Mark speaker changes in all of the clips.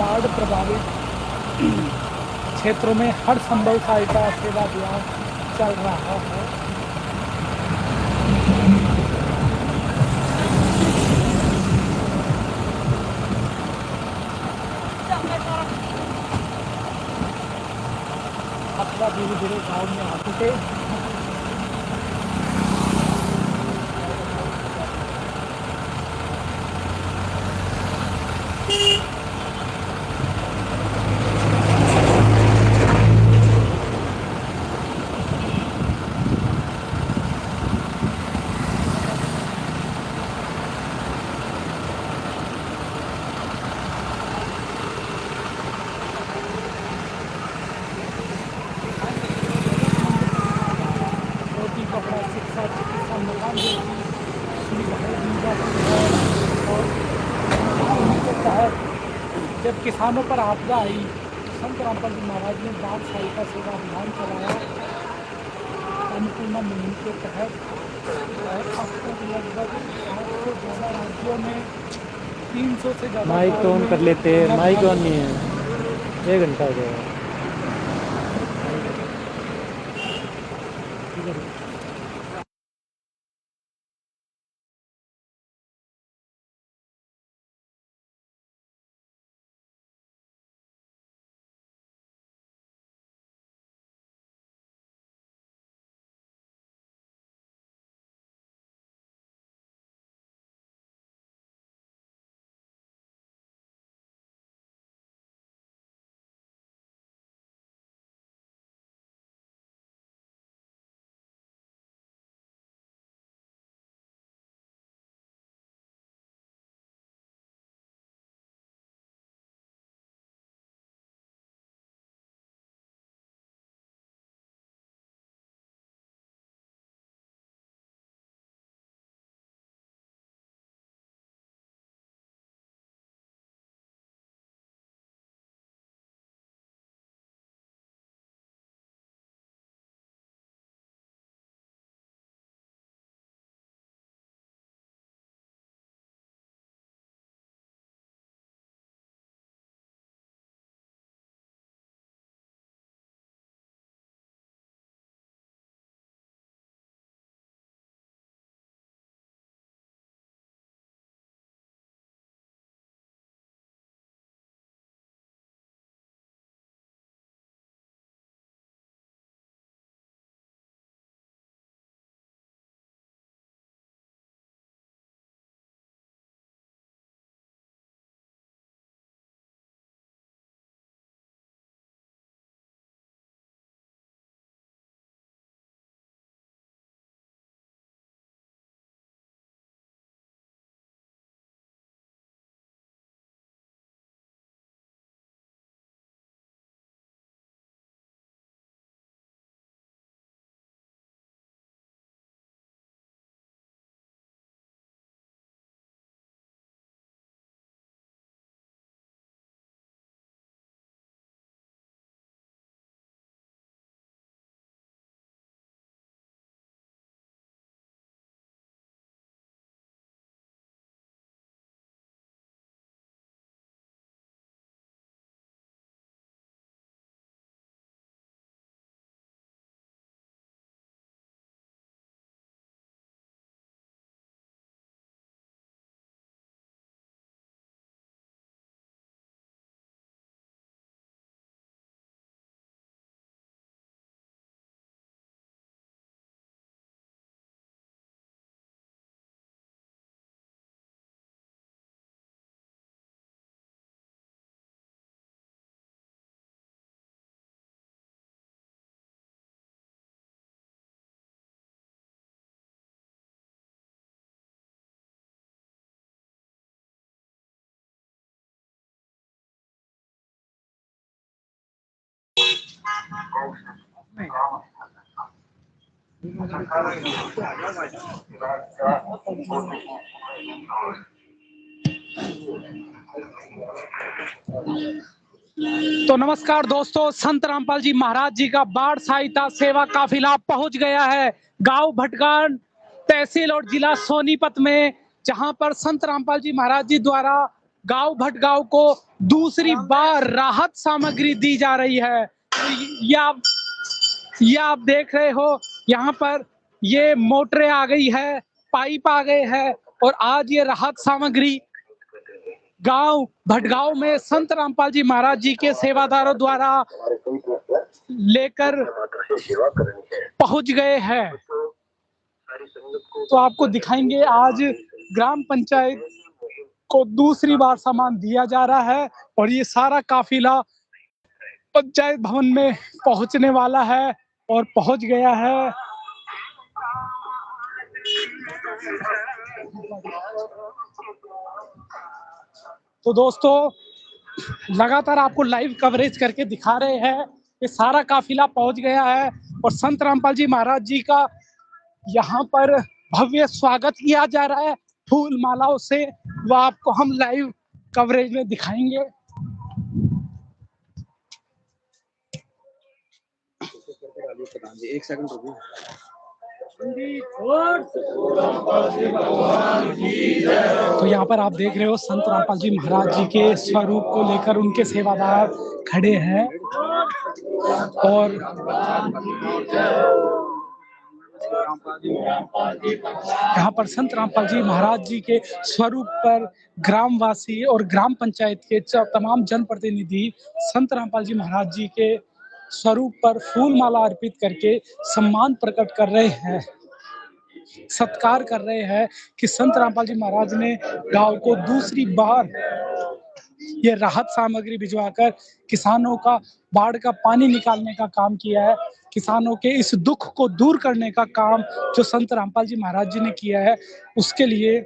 Speaker 1: बाढ़ प्रभावित क्षेत्रों में हर संभव सहायता सेवा अभियान चल रहा है। अफवाह धीरे धीरे गाँव में आ चुके। रोटी कपड़ा शिक्षा चिकित्सा मकान जैसी सुविधाएं दी जाती है। और इन्हीं के तहत जब किसानों पर आपदा आई, संत रामपाल जी महाराज ने बाढ़ सहायता सेवा अभियान चलाया। अन्नपूर्णा मुहिम के तहत अब तक लगभग 8 से ज़्यादा राज्यों में 300 से ज़्यादा
Speaker 2: माइक ऑन कर लेते हैं। माइक ऑन नहीं है, 1 घंटा हो गया। तो नमस्कार दोस्तों, संत रामपाल जी महाराज जी का बाढ़ सहायता सेवा काफिला पहुंच गया है गांव भटगान तहसील और जिला सोनीपत में, जहां पर संत रामपाल जी महाराज जी द्वारा गांव भटगांव को दूसरी बार राहत सामग्री दी जा रही है। ये आप देख रहे हो, यहाँ पर ये मोटरें आ गई है, पाइप आ गए हैं और आज ये राहत सामग्री गांव भटगांव में संत रामपाल जी महाराज जी के सेवादारों द्वारा लेकर पहुंच गए हैं। तो आपको दिखाएंगे, आज ग्राम पंचायत को दूसरी बार सामान दिया जा रहा है और ये सारा काफिला पंचायत भवन में पहुंचने वाला है और पहुंच गया है। तो दोस्तों, लगातार आपको लाइव कवरेज करके दिखा रहे हैं, ये सारा काफिला पहुंच गया है और संत रामपाल जी महाराज जी का यहाँ पर भव्य स्वागत किया जा रहा है फूल मालाओं से। वो आपको हम लाइव कवरेज में दिखाएंगे।
Speaker 3: एक सेकंड रुकिए।
Speaker 2: तो यहाँ पर आप देख रहे हो संत रामपाल जी महाराज जी के स्वरूप को लेकर उनके सेवादार खड़े हैं और यहाँ पर संत रामपाल जी महाराज जी के स्वरूप पर ग्रामवासी और ग्राम पंचायत के तमाम जनप्रतिनिधि संत रामपाल जी महाराज जी के स्वरूप पर फूल माला अर्पित करके सम्मान प्रकट कर रहे हैं, सत्कार कर रहे हैं कि संत रामपाल जी महाराज ने गांव को दूसरी बार ये राहत सामग्री भिजवाकर किसानों का बाढ़ का पानी निकालने का काम किया है। किसानों के इस दुख को दूर करने का काम जो संत रामपाल जी महाराज जी ने किया है, उसके लिए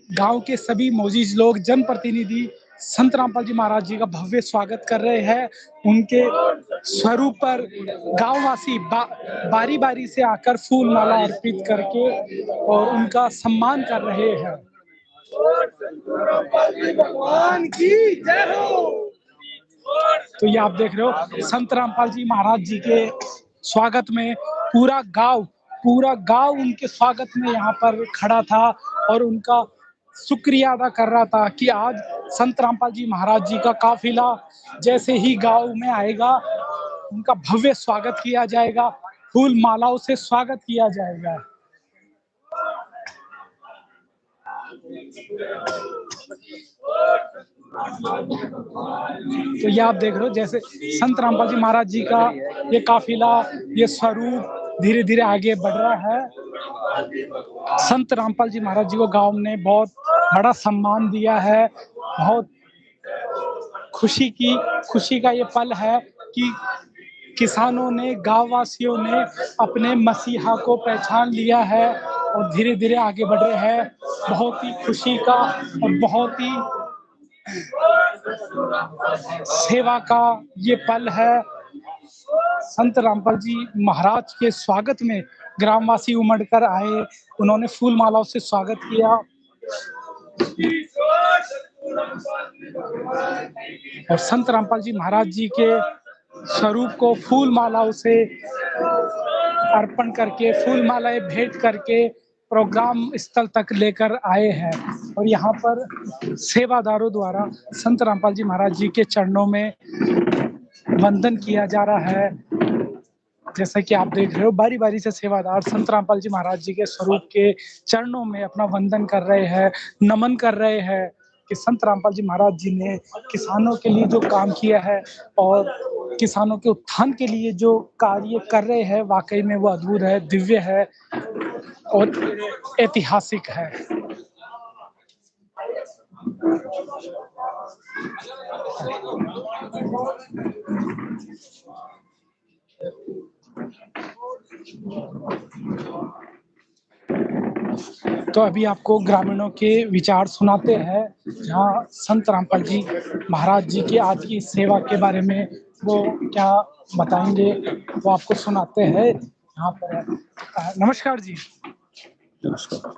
Speaker 2: गांव के सभी मौजूद लोग, जनप्रतिनिधि संत रामपाल जी महाराज जी का भव्य स्वागत कर रहे हैं। उनके स्वरूप पर गांववासी बारी बारी से आकर फूल माला अर्पित करके और उनका सम्मान कर रहे हैं। भगवान की जय हो। तो ये आप देख रहे हो, संत रामपाल जी महाराज जी के स्वागत में पूरा गांव उनके स्वागत में यहाँ पर खड़ा था और उनका शुक्रिया अदा कर रहा था कि आज संत रामपाल जी महाराज जी का काफिला जैसे ही गांव में आएगा, उनका भव्य स्वागत किया जाएगा, फूल मालाओं से स्वागत किया जाएगा। तो ये आप देख रहे हो, जैसे संत रामपाल जी महाराज जी का ये काफिला, ये स्वरूप धीरे धीरे आगे बढ़ रहा है। संत रामपाल जी महाराज जी को गांव ने बहुत बड़ा सम्मान दिया है। बहुत खुशी का ये पल है कि किसानों ने, गांव वासियों ने अपने मसीहा को पहचान लिया है और धीरे धीरे आगे बढ़ रहे हैं। बहुत ही खुशी का और बहुत ही सेवा का ये पल है। संत रामपाल जी महाराज के स्वागत में ग्रामवासी उमड़कर आए, उन्होंने फूल मालाओं से स्वागत किया और संत रामपाल जी महाराज जी के स्वरूप को फूल मालाओं से अर्पण करके, फूल मालाएं भेंट करके प्रोग्राम स्थल तक लेकर आए हैं। और यहाँ पर सेवादारों द्वारा संत रामपाल जी महाराज जी के चरणों में वंदन किया जा रहा है। जैसा कि आप देख रहे हो, बारी बारी से सेवादार संत रामपाल जी महाराज जी के स्वरूप के चरणों में अपना वंदन कर रहे हैं, नमन कर रहे हैं कि संत रामपाल जी महाराज जी ने किसानों के लिए जो काम किया है और किसानों के उत्थान के लिए जो कार्य कर रहे हैं, वाकई में वो अद्भुत है, दिव्य है और ऐतिहासिक है। तो अभी आपको ग्रामीणों के विचार सुनाते हैं, जहाँ संत रामपाल जी महाराज जी की आज की सेवा के बारे में वो क्या बताएंगे, वो आपको सुनाते हैं। यहाँ पर नमस्कार जी।
Speaker 3: नमस्कार।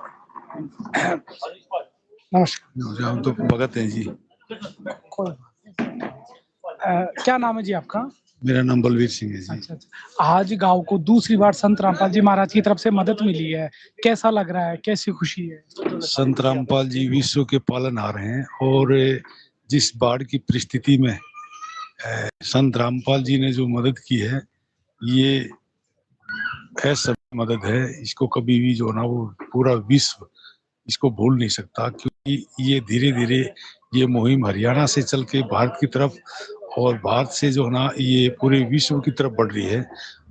Speaker 3: हम तो भगत हैं जी।
Speaker 2: क्या नाम है जी आपका?
Speaker 3: मेरा नाम बलवीर सिंह है जी।
Speaker 2: अच्छा अच्छा। आज गांव को दूसरी बार संत रामपाल जी महाराज की तरफ से मदद मिली है, कैसा लग रहा है, कैसी खुशी है?
Speaker 3: संत रामपाल जी विश्व के पालनहार हैं और जिस बाढ़ की परिस्थिति में संत रामपाल जी ने जो मदद की है, ये ऐसा मदद है, इसको कभी भी जो ना वो पूरा विश्व इसको भूल नहीं सकता, क्योंकि ये धीरे धीरे ये मुहिम हरियाणा से चल के भारत की तरफ और भारत से जो ना ये पूरे विश्व की तरफ बढ़ रही है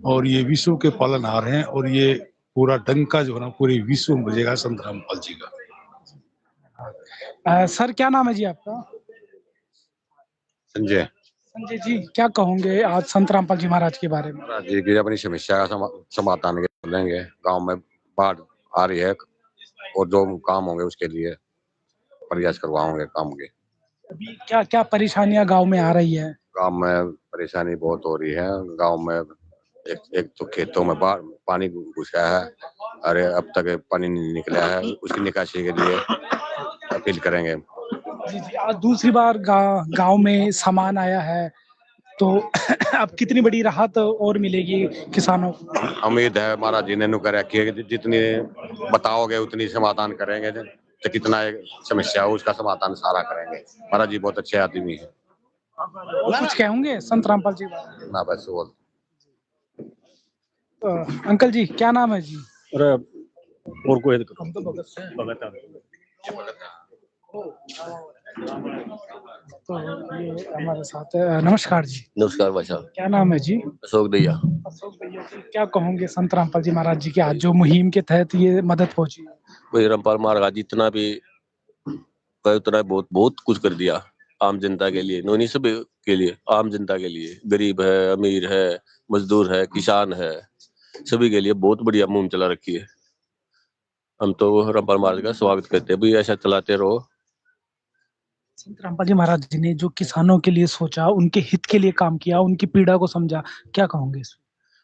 Speaker 3: और ये विश्व के पालनहार हैं और ये पूरा डंका जो है ना पूरे विश्व में बजेगा संत रामपाल जी का।
Speaker 2: सर क्या नाम है जी आपका?
Speaker 4: संजय।
Speaker 2: संजय जी, क्या कहोगे आज संत रामपाल जी महाराज के बारे में?
Speaker 4: महाराज जी की अपनी समस्या का समाधान बोलेंगे। गांव में बाढ़ आ रही है और जो काम होंगे उसके लिए प्रयास करवाओगे काम के।
Speaker 2: अभी क्या क्या परेशानियां गांव में आ रही है?
Speaker 4: गांव में परेशानी बहुत हो रही है। गांव में एक तो खेतों में बाढ़ पानी घुस गया है, अरे अब तक पानी नहीं निकला है, उसकी निकासी के लिए अपील करेंगे।
Speaker 2: जी जी। आज दूसरी बार गांव में सामान आया है, तो अब कितनी बड़ी राहत और मिलेगी किसानों को?
Speaker 4: उम्मीद है महाराज जी ने नुकर रखी है कि जितनी बताओगे उतनी समाधान करेंगे, तो कितना एक समस्या हो उसका समाधान सारा करेंगे। महाराज जी बहुत अच्छे आदमी है।
Speaker 2: कुछ कहोगे संत रामपाल जी बारे में?
Speaker 4: ना बस बोल।
Speaker 2: अंकल जी क्या नाम है जी?
Speaker 5: अरे और कोई
Speaker 2: हम तो भगत से तो ये हमारे साथ है। नमस्कार जी।
Speaker 5: नमस्कार भाई साहब।
Speaker 2: क्या नाम है जी?
Speaker 5: अशोक दैया।
Speaker 2: अशोक भैया जी, क्या कहोगे संत रामपाल जी महाराज जी की आज जो मुहिम के तहत ये मदद पहुंची?
Speaker 5: भाई रामपाल महाराज जितना भी कहे उतना बहुत बहुत कुछ कर दिया आम जनता के लिए, नोनी सब के लिए, आम जनता के लिए, गरीब है, अमीर है, मजदूर है, किसान है, सभी के लिए बहुत बढ़िया मुहिम चला रखी है। हम तो रामपाल महाराज का स्वागत करते हैं, भाई ऐसा चलाते रहो।
Speaker 2: संत रामपाल जी महाराज जी ने जो किसानों के लिए सोचा, उनके हित के लिए काम किया, उनकी पीड़ा को समझा, क्या कहोगे इस?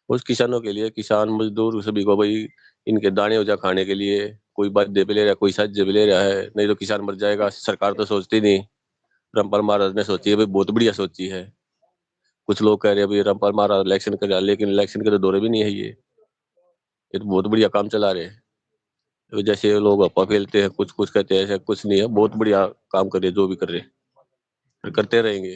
Speaker 5: उस किसानों के लिए, किसान मजदूर सभी को भाई इनके दाने उजा खाने के लिए कोई बाध्य भी ले रहा है, कोई साध्य भी ले रहा है, नहीं तो किसान मर जाएगा। सरकार तो सोचती नहीं, रामपाल महाराज ने सोची है भाई, बहुत बढ़िया सोची है। कुछ लोग कह रहे हैं भाई रामपाल महाराज इलेक्शन कर रहा है, लेकिन इलेक्शन के तो दौरे भी नहीं है ये तो बहुत बढ़िया काम चला रहे हैं। तो जैसे लोग अफवाह फैलते हैं, कुछ कुछ कहते हैं, ऐसा कुछ नहीं है, बहुत बढ़िया काम कर रहे हैं, जो भी कर रहे हैं करते रहेंगे।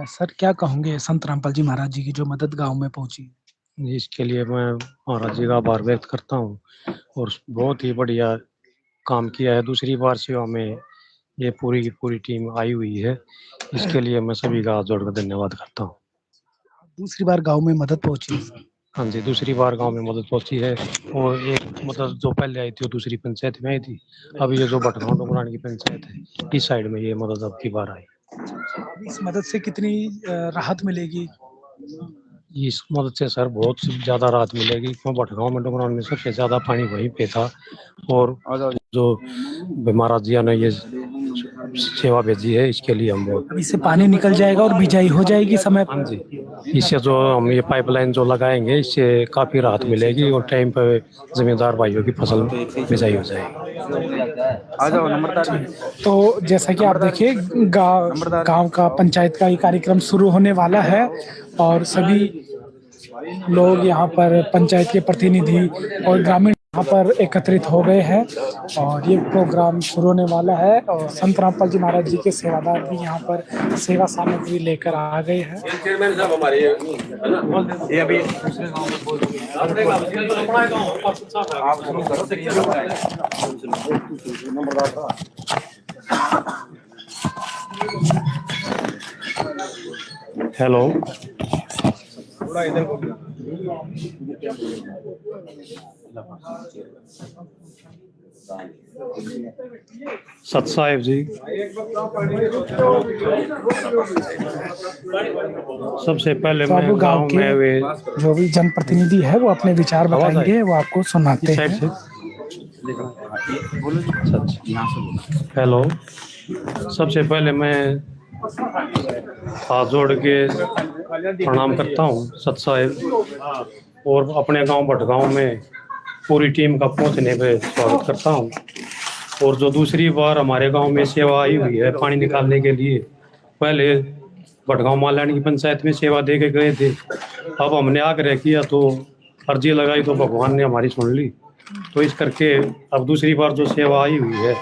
Speaker 2: सर क्या कहोगे संत रामपाल जी महाराज जी की जो मदद गांव में पहुंची?
Speaker 6: इसके लिए मैं महाराज जी का आभार व्यक्त करता हूँ और बहुत ही बढ़िया काम किया है। दूसरी बार सेवा में ये पूरी की पूरी टीम आई हुई है, इसके लिए मैं सभी का हाथ जोड़कर धन्यवाद करता हूँ।
Speaker 2: दूसरी बार गांव में मदद पहुंची?
Speaker 6: हाँ जी, दूसरी बार गांव में मदद पहुंची है और एक मदद जो पहले आई थी वो दूसरी पंचायत में आई थी। अब ये जो भटगांव डोगरान की पंचायत है, इस साइड में ये मदद अब की बार आई।
Speaker 2: अब इस मदद से कितनी राहत मिलेगी?
Speaker 6: इस मदद से सर बहुत ज्यादा राहत मिलेगी, क्यों भटगांव में डोगरान में सबसे ज्यादा पानी वहीं पे था और जो महाराज जी ने ये सेवा भेजी है, इसके लिए हम बहुत।
Speaker 2: इससे पानी निकल जाएगा और बिजाई हो जाएगी समय पर।
Speaker 6: हाँ जी, इससे जो हम ये पाइपलाइन जो लगाएंगे, इससे काफी राहत मिलेगी और टाइम पे जमींदार भाइयों की फसल बिजाई हो जाएगी।
Speaker 2: तो जैसा कि आप देखिए, गांव का पंचायत का ये कार्यक्रम शुरू होने वाला है और सभी लोग यहाँ पर पंचायत के प्रतिनिधि और ग्रामीण यहाँ पर एकत्रित हो गए हैं और ये प्रोग्राम शुरू होने वाला है। और संत रामपाल जी महाराज जी के सेवादार भी यहाँ पर सेवा सामग्री लेकर आ गए हैं।
Speaker 6: हेलो, सत साहिब जी, सबसे पहले
Speaker 2: तो
Speaker 6: मैं गांव में वे
Speaker 2: जो भी जनप्रतिनिधि है वो अपने विचार बताएंगे, वो आपको सुनाते हैं।
Speaker 6: हेलो, सबसे पहले मैं हाथ जोड़ के प्रणाम करता हूँ सत साहिब और अपने गांव भटगांव में पूरी टीम का पहुंचने पे स्वागत करता हूं। और जो दूसरी बार हमारे गांव में सेवा आई हुई है पानी निकालने के लिए, पहले भटगांव माल्याणी की पंचायत में सेवा दे के गए थे। अब हमने आग्रह किया तो अर्जी लगाई तो भगवान ने हमारी सुन ली, तो इस करके अब दूसरी बार जो सेवा आई हुई है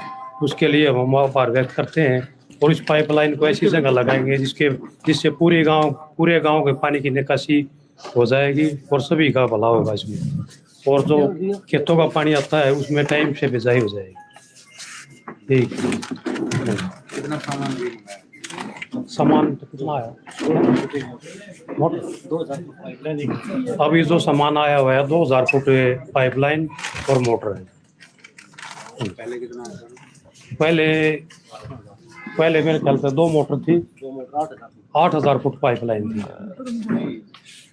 Speaker 6: उसके लिए हम आभार व्यक्त करते हैं। और इस पाइपलाइन को ऐसी जगह लगाएंगे जिससे पूरे गांव के पानी की निकासी हो जाएगी और सभी का भला होगा इसमें। और जो खेतों का पानी आता है उसमें टाइम से बिजाई हो जाएगी। ठीक।
Speaker 7: कितना
Speaker 6: सामान कितना आया? 2000 पाइपलाइन। अभी जो सामान आया हुआ है 2000 फुट पाइपलाइन और मोटर है।
Speaker 7: पहले कितना आया?
Speaker 6: पहले मेरे ख्याल से 2 मोटर थी, 8000 फुट पाइपलाइन थी।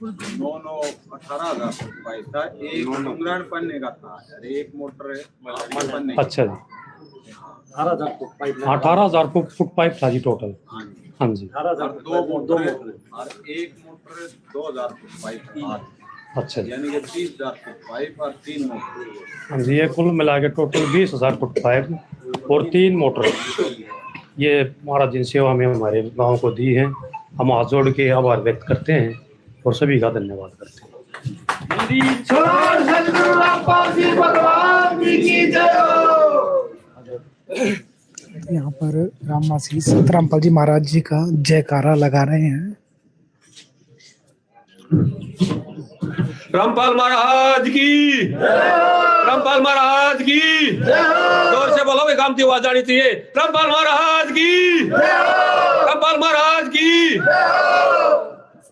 Speaker 7: दोनों 18000 फुट पाइप था, एक उंगरान पन्ने का था और एक मोटर पन्ने।
Speaker 6: अच्छा जी, 18,000 फुट पाइप था जी टोटल। हाँ जी,
Speaker 7: 2 मोटर और एक मोटर 2000 फुट पाइप था।
Speaker 6: अच्छा जी,
Speaker 7: यानी कि 30,000 फुट पाइप और 3 मोटर।
Speaker 6: हाँ जी, ये कुल मिला के टोटल 20,000 फुट पाइप और 3 मोटर ये महाराज जी सेवा में हमारे गांव को दी है। हम हाथ जोड़ के आभार व्यक्त करते हैं और सभी का धन्यवाद करते हैं।
Speaker 2: यहाँ पर ग्रामवासी संत रामपाल जी महाराज जी का जयकारा लगा रहे हैं।
Speaker 5: रामपाल महाराज की, रामपाल महाराज की, जोर से बोलो, काम की आवाज आनी चाहिए। रामपाल महाराज की, रामपाल महाराज की।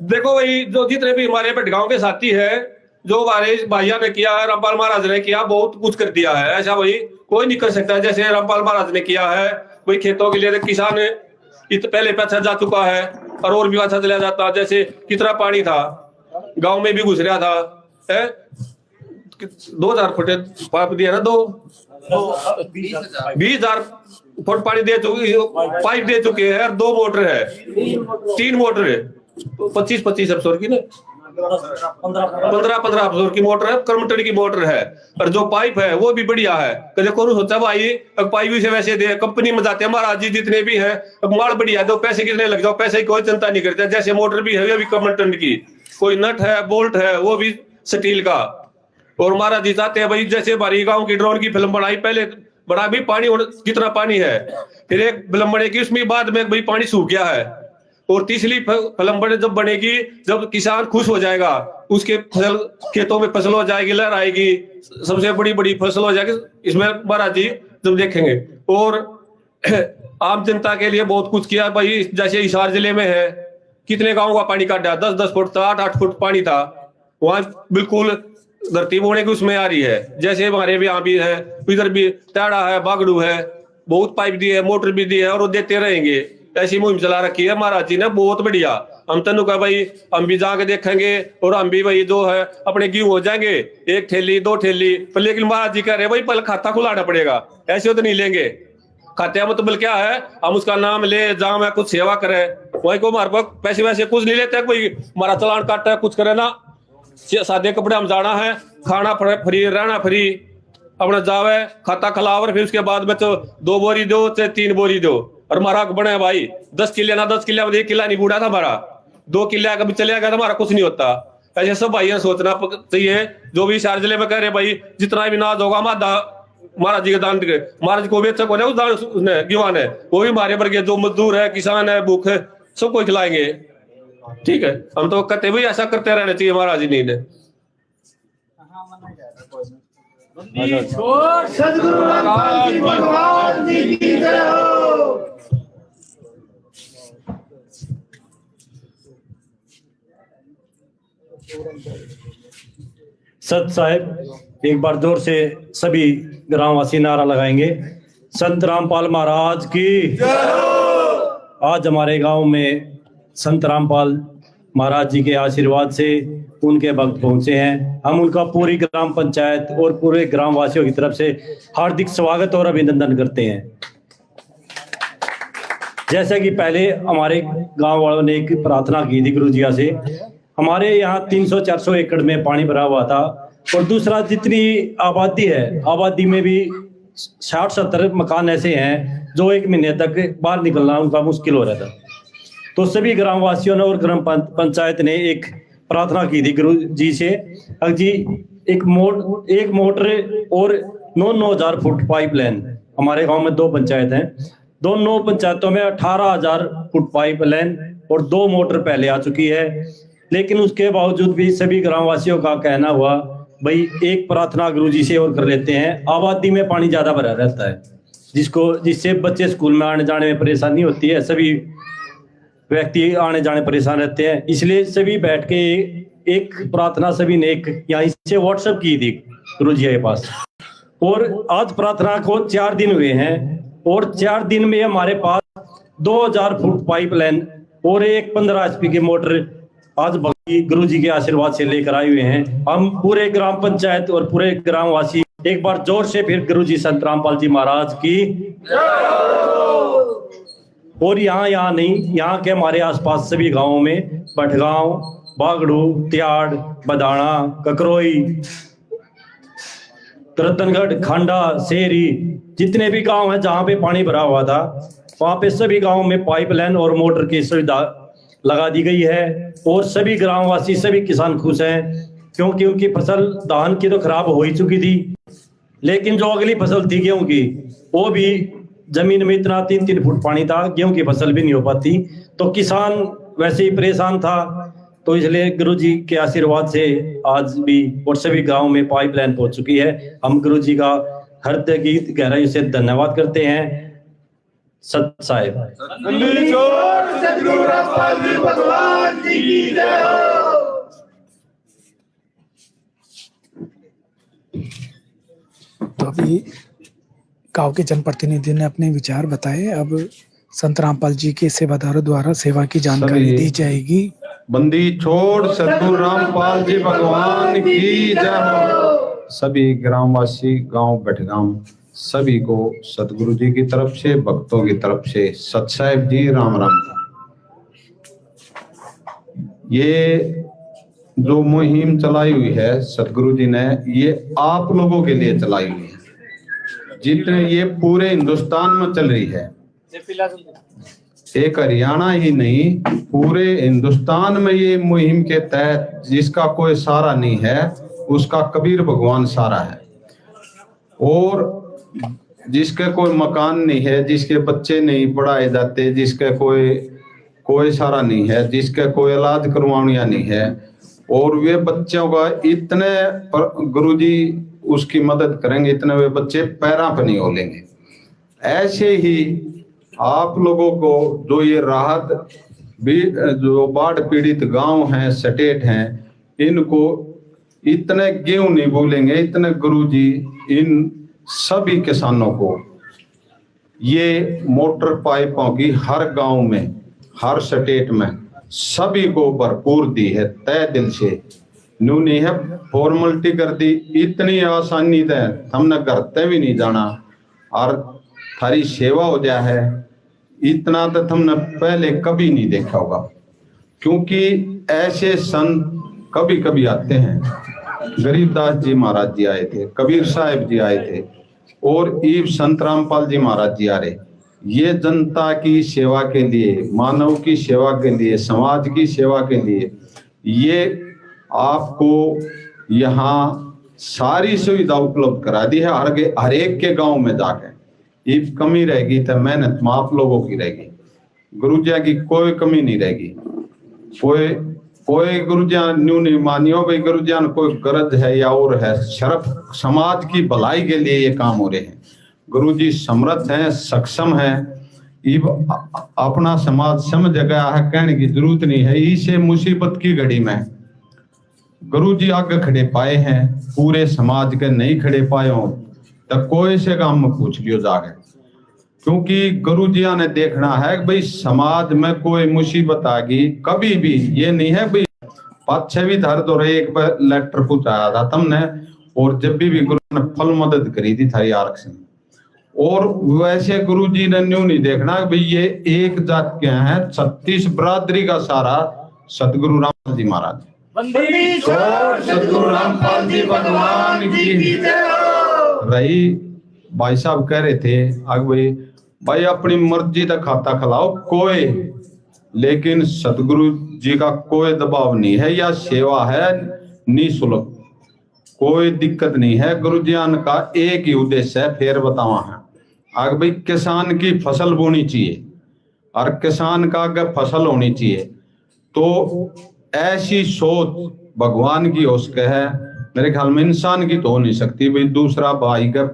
Speaker 5: देखो भाई, जो जितने भी हमारे भटगांव के साथी है, जो हमारे भाइयों ने किया है, रामपाल महाराज ने किया, बहुत कुछ कर दिया है। ऐसा भाई कोई नहीं कर सकता जैसे रामपाल महाराज ने किया है। भाई खेतों के लिए किसान पहले पैसा जा चुका है और भी पैसा चला जाता। जैसे कितना पानी था, गांव में भी घुस रहा था। 2000 फुट पाइप दिया ना, 20,000 फुट पानी दे चुके, पाइप दे चुके हैं। 2 मोटर है, 3 मोटर है, 25 अफसर की ना, 15 अफसर की मोटर है, कर्मटन की मोटर है। और जो पाइप है वो भी बढ़िया है। कभी कौन सोचा भाई पाइप भी से वैसे दे, कंपनी में जाते हैं महाराज जी जितने भी हैं, माल बढ़िया है, तो पैसे कितने लग जाओ, पैसे की कोई चिंता नहीं करते। जैसे मोटर भी है, वो भी कर्मटन की, कोई नट है, बोल्ट है, वो भी स्टील का। और महाराज जी चाहते हैं भाई, जैसे हमारी गांव की ड्रोन की फिल्म बनाई, पहले बड़ा भी पानी कितना पानी है, फिर एक फिल्म बनेगी, उसमें बाद में भाई पानी सूख गया है। और तीसरी फिल्म जब बनेगी, जब किसान खुश हो जाएगा, उसके फसल खेतों में फसल हो जाएगी, लहर आएगी, सबसे बड़ी बड़ी फसल हो जाएगी। इसमें महाराज जी जब देखेंगे। और आम जनता के लिए बहुत कुछ किया भाई। जैसे हिसार जिले में है, कितने गाँव का पानी काटा, 10-10 फुट था, 8-8 फुट पानी था, वहां बिल्कुल धरती बोने की उसमें आ रही है। जैसे हमारे भी यहाँ भी है, इधर भी टाड़ा है, बागड़ू है, बहुत पाइप दी है, मोटर भी दी है और वो देते रहेंगे। ऐसी मुहिम चला रखी है महाराज जी ने, बहुत बढ़िया। हम तनु का भाई, हम भी जाके देखेंगे और हम भी भाई जो है अपने गेहूं हो जाएंगे, 1 थैली 2 थैली पर। लेकिन महाराज जी कह रहे भाई पहले खाता खुलाना पड़ेगा, ऐसे तो नहीं लेंगे। खाते मतलब क्या है, हम उसका नाम ले, जहाँ मैं कुछ सेवा करे, वही को हमारे पास पैसे वैसे कुछ नहीं लेते, कोई हमारा चलान काटता है, कुछ करे ना। सादे कपड़े हम जाना है, खाना फ्री, रहना फ्री, अपना जावे, खाता खिलावर, फिर उसके बाद में तो 2 बोरी दो चाहे 3 बोरी दो। और हमारा बने भाई 10 किले ना, 10 किले 1 किला नहीं बूढ़ा था हमारा, 2 किले कभी चले गया था, हमारा कुछ नहीं होता। ऐसे सब भाइयों सोचना चाहिए। जो भी शहर जिले में कह रहे भाई जितना भी नाज होगा महाराज जी के दान, महाराज जी को भी अच्छा को उसने गिवान है, वो भी हमारे वर्ग जो मजदूर है, किसान है, भूख है, सबको खिलाएंगे। ठीक है, हम तो कहते भाई ऐसा करते रहना चाहिए महाराज जी ने।
Speaker 8: सत साहेब एक बार जोर से सभी ग्रामवासी नारा लगाएंगे, संत रामपाल महाराज की। आज हमारे गांव में संत रामपाल महाराज जी के आशीर्वाद से उनके भक्त पहुंचे हैं। हम उनका पूरी ग्राम पंचायत और पूरे ग्रामवासियों की तरफ से हार्दिक स्वागत और अभिनंदन करते हैं। जैसा कि पहले हमारे गांव वालों ने एक प्रार्थना की थी गुरु जी से, हमारे यहाँ 300-400 एकड़ में पानी भरा हुआ था। और दूसरा, जितनी आबादी है, आबादी में भी 60-70 मकान ऐसे हैं जो 1 महीने तक बाहर निकलना उनका मुश्किल हो रहा था। तो सभी ग्रामवासियों ने और ग्राम पंचायत ने एक प्रार्थना की थी गुरु जी से, जी एक मोटर और 9,000 फुट पाइपलाइन। हमारे गांव में 2 पंचायत हैं, दोनों पंचायतों में 18,000 फुट पाइपलाइन और 2 मोटर पहले आ चुकी है। लेकिन उसके बावजूद भी सभी ग्रामवासियों का कहना हुआ भाई एक प्रार्थना गुरुजी से और कर लेते हैं। आबादी में पानी ज्यादा भरा रहता है, जिससे बच्चे स्कूल में आने जाने में परेशानी होती है, सभी व्यक्ति आने जाने परेशान रहते हैं। इसलिए सभी बैठ के एक प्रार्थना सभी ने एक यहाँ से व्हाट्सएप की थी गुरुजी के पास, और आज प्रार्थना को 4 दिन हुए हैं और 4 दिन में हमारे पास 2,000 फुट पाइपलाइन और एक 15 HP की मोटर आज गुरु जी के आशीर्वाद से लेकर आए हुए हैं। हम पूरे ग्राम पंचायत और पूरे ग्रामवासी एक बार जोर से फिर गुरु जी संत रामपाल जी महाराज की। और यहाँ नहीं, यहाँ के हमारे आसपास सभी गांवों में भटगांव, बागड़ू, त्याड़, बदाना, ककरोई, रतनगढ़, खांडा, शेरी, जितने भी गांव हैं जहां पे पानी भरा हुआ था वहां पे सभी गांवों में पाइपलाइन और मोटर की सुविधा लगा दी गई है। और सभी ग्रामवासी, सभी किसान खुश हैं, क्योंकि उनकी फसल धान की तो खराब हो ही चुकी थी, लेकिन जो अगली फसल थी गेहूं की, वो भी जमीन में इतना 3-3 फुट पानी था, गेहूं की फसल भी नहीं हो पाती, तो किसान वैसे ही परेशान था। तो इसलिए गुरु जी के आशीर्वाद से आज भी और सभी गाँव में पाइपलाइन पहुंच चुकी है। हम गुरु जी का हृदय की गहराई से धन्यवाद करते हैं। सत साहेब।
Speaker 2: तो अभी गांव के जनप्रतिनिधि ने अपने विचार बताए। अब संत रामपाल जी के सेवादारों द्वारा सेवा की जानकारी दी जाएगी।
Speaker 7: बंदी छोड़ सतगुरु रामपाल जी भगवान की जय हो। सभी ग्रामवासी, गांव भटगांव सभी को सतगुरु जी की तरफ से, भक्तों की तरफ से सत साहेब जी राम राम। ये जो मुहिम चलाई हुई है सतगुरु जी ने, ये आप लोगों के लिए चलाई हुई है, जितने ये पूरे हिंदुस्तान में चल रही है। एक हरियाणा ही नहीं, पूरे हिंदुस्तान में ये मुहिम के तहत जिसका कोई सहारा नहीं है उसका कबीर भगवान सहारा है। और जिसके कोई मकान नहीं है, जिसके बच्चे नहीं पढ़ाए जाते, जिसके कोई सहारा नहीं है, जिसके कोई इलाज करवानिया नहीं है, और वे बच्चों का इतने गुरुजी उसकी मदद करेंगे, इतने वे बच्चे पैरा पर नहीं होलेंगे। ऐसे ही आप लोगों को जो ये राहत भी, जो बाढ़ पीड़ित गांव हैं, स्टेट हैं, इनको इतने गेहूं नहीं भूलेंगे, इतने गुरुजी इन सभी किसानों को ये मोटर पाइपों की हर गांव में, हर स्टेट में सभी को भरपूर दी है, तय दिल से। न्यू नहीं है फॉर्मेलिटी कर दी, इतनी आसानी से हमने घर तक भी नहीं जाना और थारी सेवा हो जाए है, इतना तो हमने पहले कभी नहीं देखा होगा। क्योंकि ऐसे संत कभी कभी आते हैं, गरीबदास जी महाराज जी आए थे, कबीर साहिब जी आए थे, और ईब संत रामपाल जी महाराज जी आ रहे। ये जनता की सेवा के लिए, मानव की सेवा के लिए, समाज की सेवा के लिए, ये आपको यहाँ सारी सुविधा उपलब्ध करा दी है। हर एक के गांव में जाके ईब कमी रहेगी तो मेहनत में आप लोगों की रहेगी, गुरुजिया की कोई कमी नहीं रहेगी। कोई गुरुजिया न्यू नहीं मानियो भाई गुरुजिया कोई गरज है या और है, सिर्फ समाज की भलाई के लिए ये काम हो रहे हैं। गुरुजी समर्थ हैं, सक्षम हैं, अपना समाज समझ गया है, कहने की जरूरत नहीं है। इसे मुसीबत की घड़ी में गुरुजी आगे खड़े पाए हैं, पूरे समाज के नहीं खड़े पाए हो तो कोई से काम में पूछ लियो जाके। क्योंकि गुरुजिया ने देखना है भाई समाज में कोई मुसीबत आ गई, कभी भी ये नहीं है भाई पाछे भी धर दो रहे, एक बार लेटर पहुंचाया था तुमने, और जब भी गुरु ने फल मदद करी थी थारी आरक्षण। और वैसे गुरुजी ने न्यू नहीं देखना भाई ये एक जात के हैं, 36 बरादरी का सारा सतगुरु रामपाल जी महाराज, सतगुरु रामपाल जी भगवान की रही। भाई साहब कह रहे थे आगे भाई अपनी मर्जी का खाता खिलाओ, कोई लेकिन सदगुरु जी का कोई दबाव नहीं है, या सेवा है निःशुल्क, कोई दिक्कत नहीं है। गुरु ज्ञान का एक ही उद्देश्य है, फिर बतावा है आगे भाई, किसान की फसल बोनी चाहिए और किसान का अगर फसल होनी चाहिए, तो ऐसी सोच भगवान की हो सके है, मेरे ख्याल में इंसान की तो हो नहीं सकती भाई दूसरा भाई का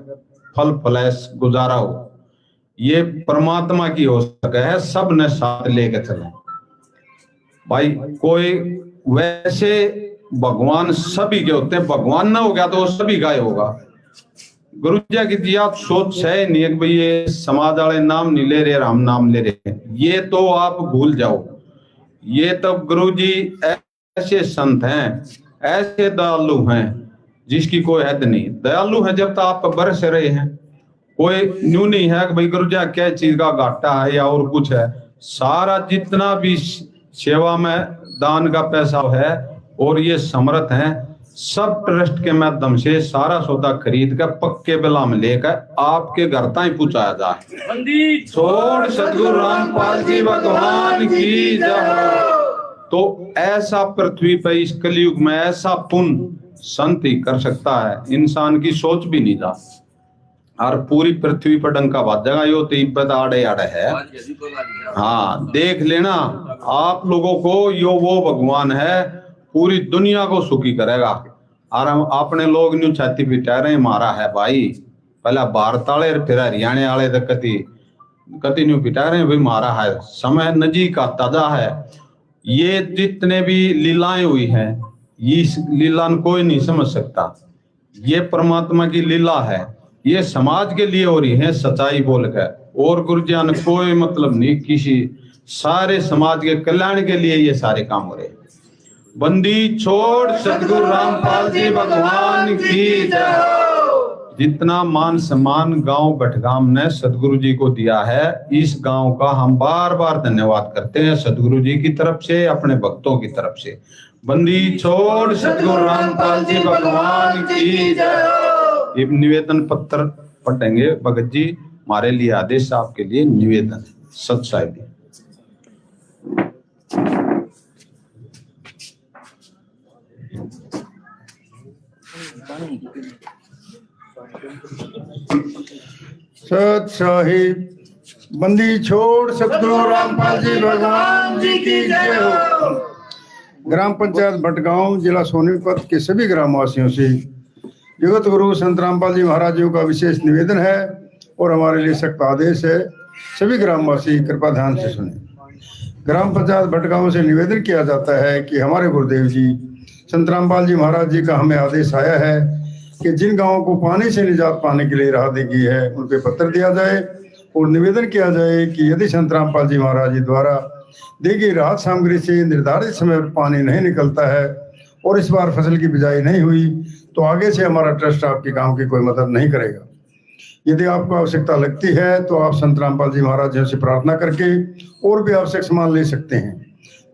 Speaker 7: फल फलैश गुजारा हो। ये परमात्मा की हो सके है, सब ने साथ लेके चले भाई। कोई वैसे भगवान सभी के होते हैं, भगवान ना हो गया तो वो सभी का ही होगा। गुरु जी की जी आप सोच है नहीं है भाई ये समाज वाले नाम नहीं ले रहे, राम नाम ले रहे, ये तो आप भूल जाओ। ये तो गुरु जी ऐसे संत हैं, ऐसे दयालु हैं जिसकी कोई हद नहीं। दयालु है जब तक आप बरस रहे हैं, कोई न्यू नहीं है कि भाई गुरु जी क्या चीज का घाटा है या और कुछ है। सारा जितना भी सेवा में दान का पैसा है और ये समर्थ हैं, सब ट्रस्ट के माध्यम से सारा सौदा खरीद कर पक्के बिला में लेकर आपके घर तक पहुंचाया जाए। छोड़ सतगुरु रामपाल जी भगवान की जय। तो ऐसा पृथ्वी पर इस कलयुग में ऐसा पुण्य संत ही कर सकता है, इंसान की सोच भी नहीं जा। और पूरी पृथ्वी पर डंका बाजेगा, यो तिब्बत आड़े आड़े है। हाँ देख लेना आप लोगों को, यो वो भगवान है पूरी दुनिया को सुखी करेगा। और हम अपने लोग न्यू छाती पिटा रहे मारा है भाई, पहला भारत वाले फिर हरियाणा वाले तो कति न्यू पिटा रहे भाई मारा है। समय नजीक का ताजा है। ये जितने भी लीलाएं हुई हैं, इस लीला कोई नहीं समझ सकता, ये परमात्मा की लीला है। ये समाज के लिए हो रही है सच्चाई बोलकर, और गुरुजन कोई मतलब नहीं, किसी सारे समाज के कल्याण के लिए ये सारे काम हो रहे हैं। बंदी छोड़ सतगुरु रामपाल जी भगवान की जय। जितना मान सम्मान गांव भटगाम ने सतगुरु जी को दिया है, इस गांव का हम बार बार धन्यवाद करते हैं सतगुरु जी की तरफ से, अपने भक्तों की तरफ से। बंदी छोड़ सतगुरु रामपाल जी भगवान की जय। ये निवेदन पत्र पढ़ेंगे भगत जी, हमारे लिए आदेश, आपके लिए निवेदन। सत साहिब
Speaker 9: सत साहिब। बंदी छोड़ सतगुरु रामपाल जी भगवान जी की जय हो। ग्राम पंचायत भटगांव जिला सोनीपत के सभी ग्रामवासियों से जगत गुरु संत रामपाल जी महाराज जी का विशेष निवेदन है और हमारे लिए सख्त आदेश है। सभी ग्रामवासी कृपया ध्यान से सुने। ग्राम पंचायत भटगांव से निवेदन किया जाता है कि हमारे गुरुदेव जी संत रामपाल जी महाराज जी का हमें आदेश आया है कि जिन गांवों को पानी से निजात पाने के लिए राह दी गई है उन पे पत्र दिया जाए और निवेदन किया जाए कि यदि संत रामपाल जी महाराज जी द्वारा दी गई राहत सामग्री से निर्धारित समय पर पानी नहीं निकलता है और इस बार फसल की बिजाई नहीं हुई तो आगे से हमारा ट्रस्ट आपके गांव की कोई मदद नहीं करेगा। यदि आपको आवश्यकता लगती है तो आप संत रामपाल जी महाराज जी से प्रार्थना करके और भी आवश्यक सामान ले सकते हैं।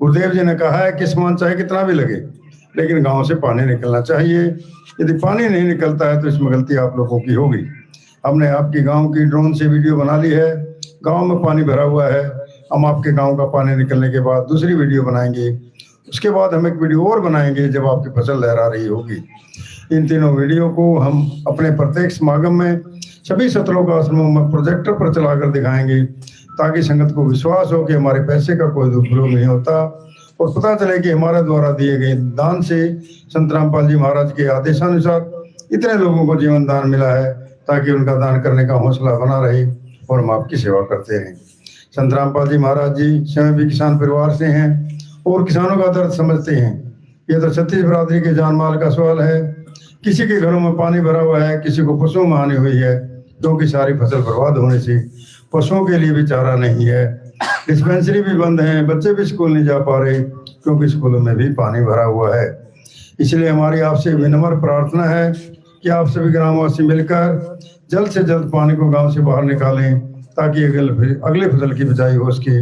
Speaker 9: गुरुदेव जी ने कहा है कि सामान चाहे कितना भी लगे लेकिन गांव से पानी निकलना चाहिए। यदि पानी नहीं निकलता है तो इसमें गलती आप लोगों की होगी। हमने आपकी गांव की ड्रोन से वीडियो बना ली है, गांव में पानी भरा हुआ है। हम आपके गांव का पानी निकलने के बाद दूसरी वीडियो बनाएंगे, उसके बाद हम एक वीडियो और बनाएंगे जब आपकी फसल लहरा रही होगी। इन तीनों वीडियो को हम अपने प्रत्येक समागम में सभी सतलोक आश्रमों में प्रोजेक्टर पर चलाकर दिखाएंगे ताकि संगत को विश्वास हो कि हमारे पैसे का कोई दुरुपयोग नहीं होता और पता चले कि हमारे द्वारा दिए गए दान से संत रामपाल जी महाराज के आदेशानुसार इतने लोगों को जीवन दान मिला है ताकि उनका दान करने का हौसला बना रहे और हम आपकी सेवा करते रहें। संत रामपाल जी महाराज जी स्वयं भी किसान परिवार से हैं और किसानों का दर्द समझते हैं। यह तो छत्तीस बरादरी के जान माल का सवाल है। किसी के घरों में पानी भरा हुआ है, किसी को पशुओं में हानि हुई है क्योंकि सारी फसल बर्बाद होने से पशुओं के लिए भी चारा नहीं है। डिस्पेंसरी भी बंद है, बच्चे भी स्कूल नहीं जा पा रहे क्योंकि स्कूलों में भी पानी भरा हुआ है। इसलिए हमारी आपसे विनम्र प्रार्थना है कि आप सभी ग्रामवासी मिलकर जल्द से जल्द पानी को गांव से बाहर निकालें ताकि अगले फसल की बिजाई हो सके।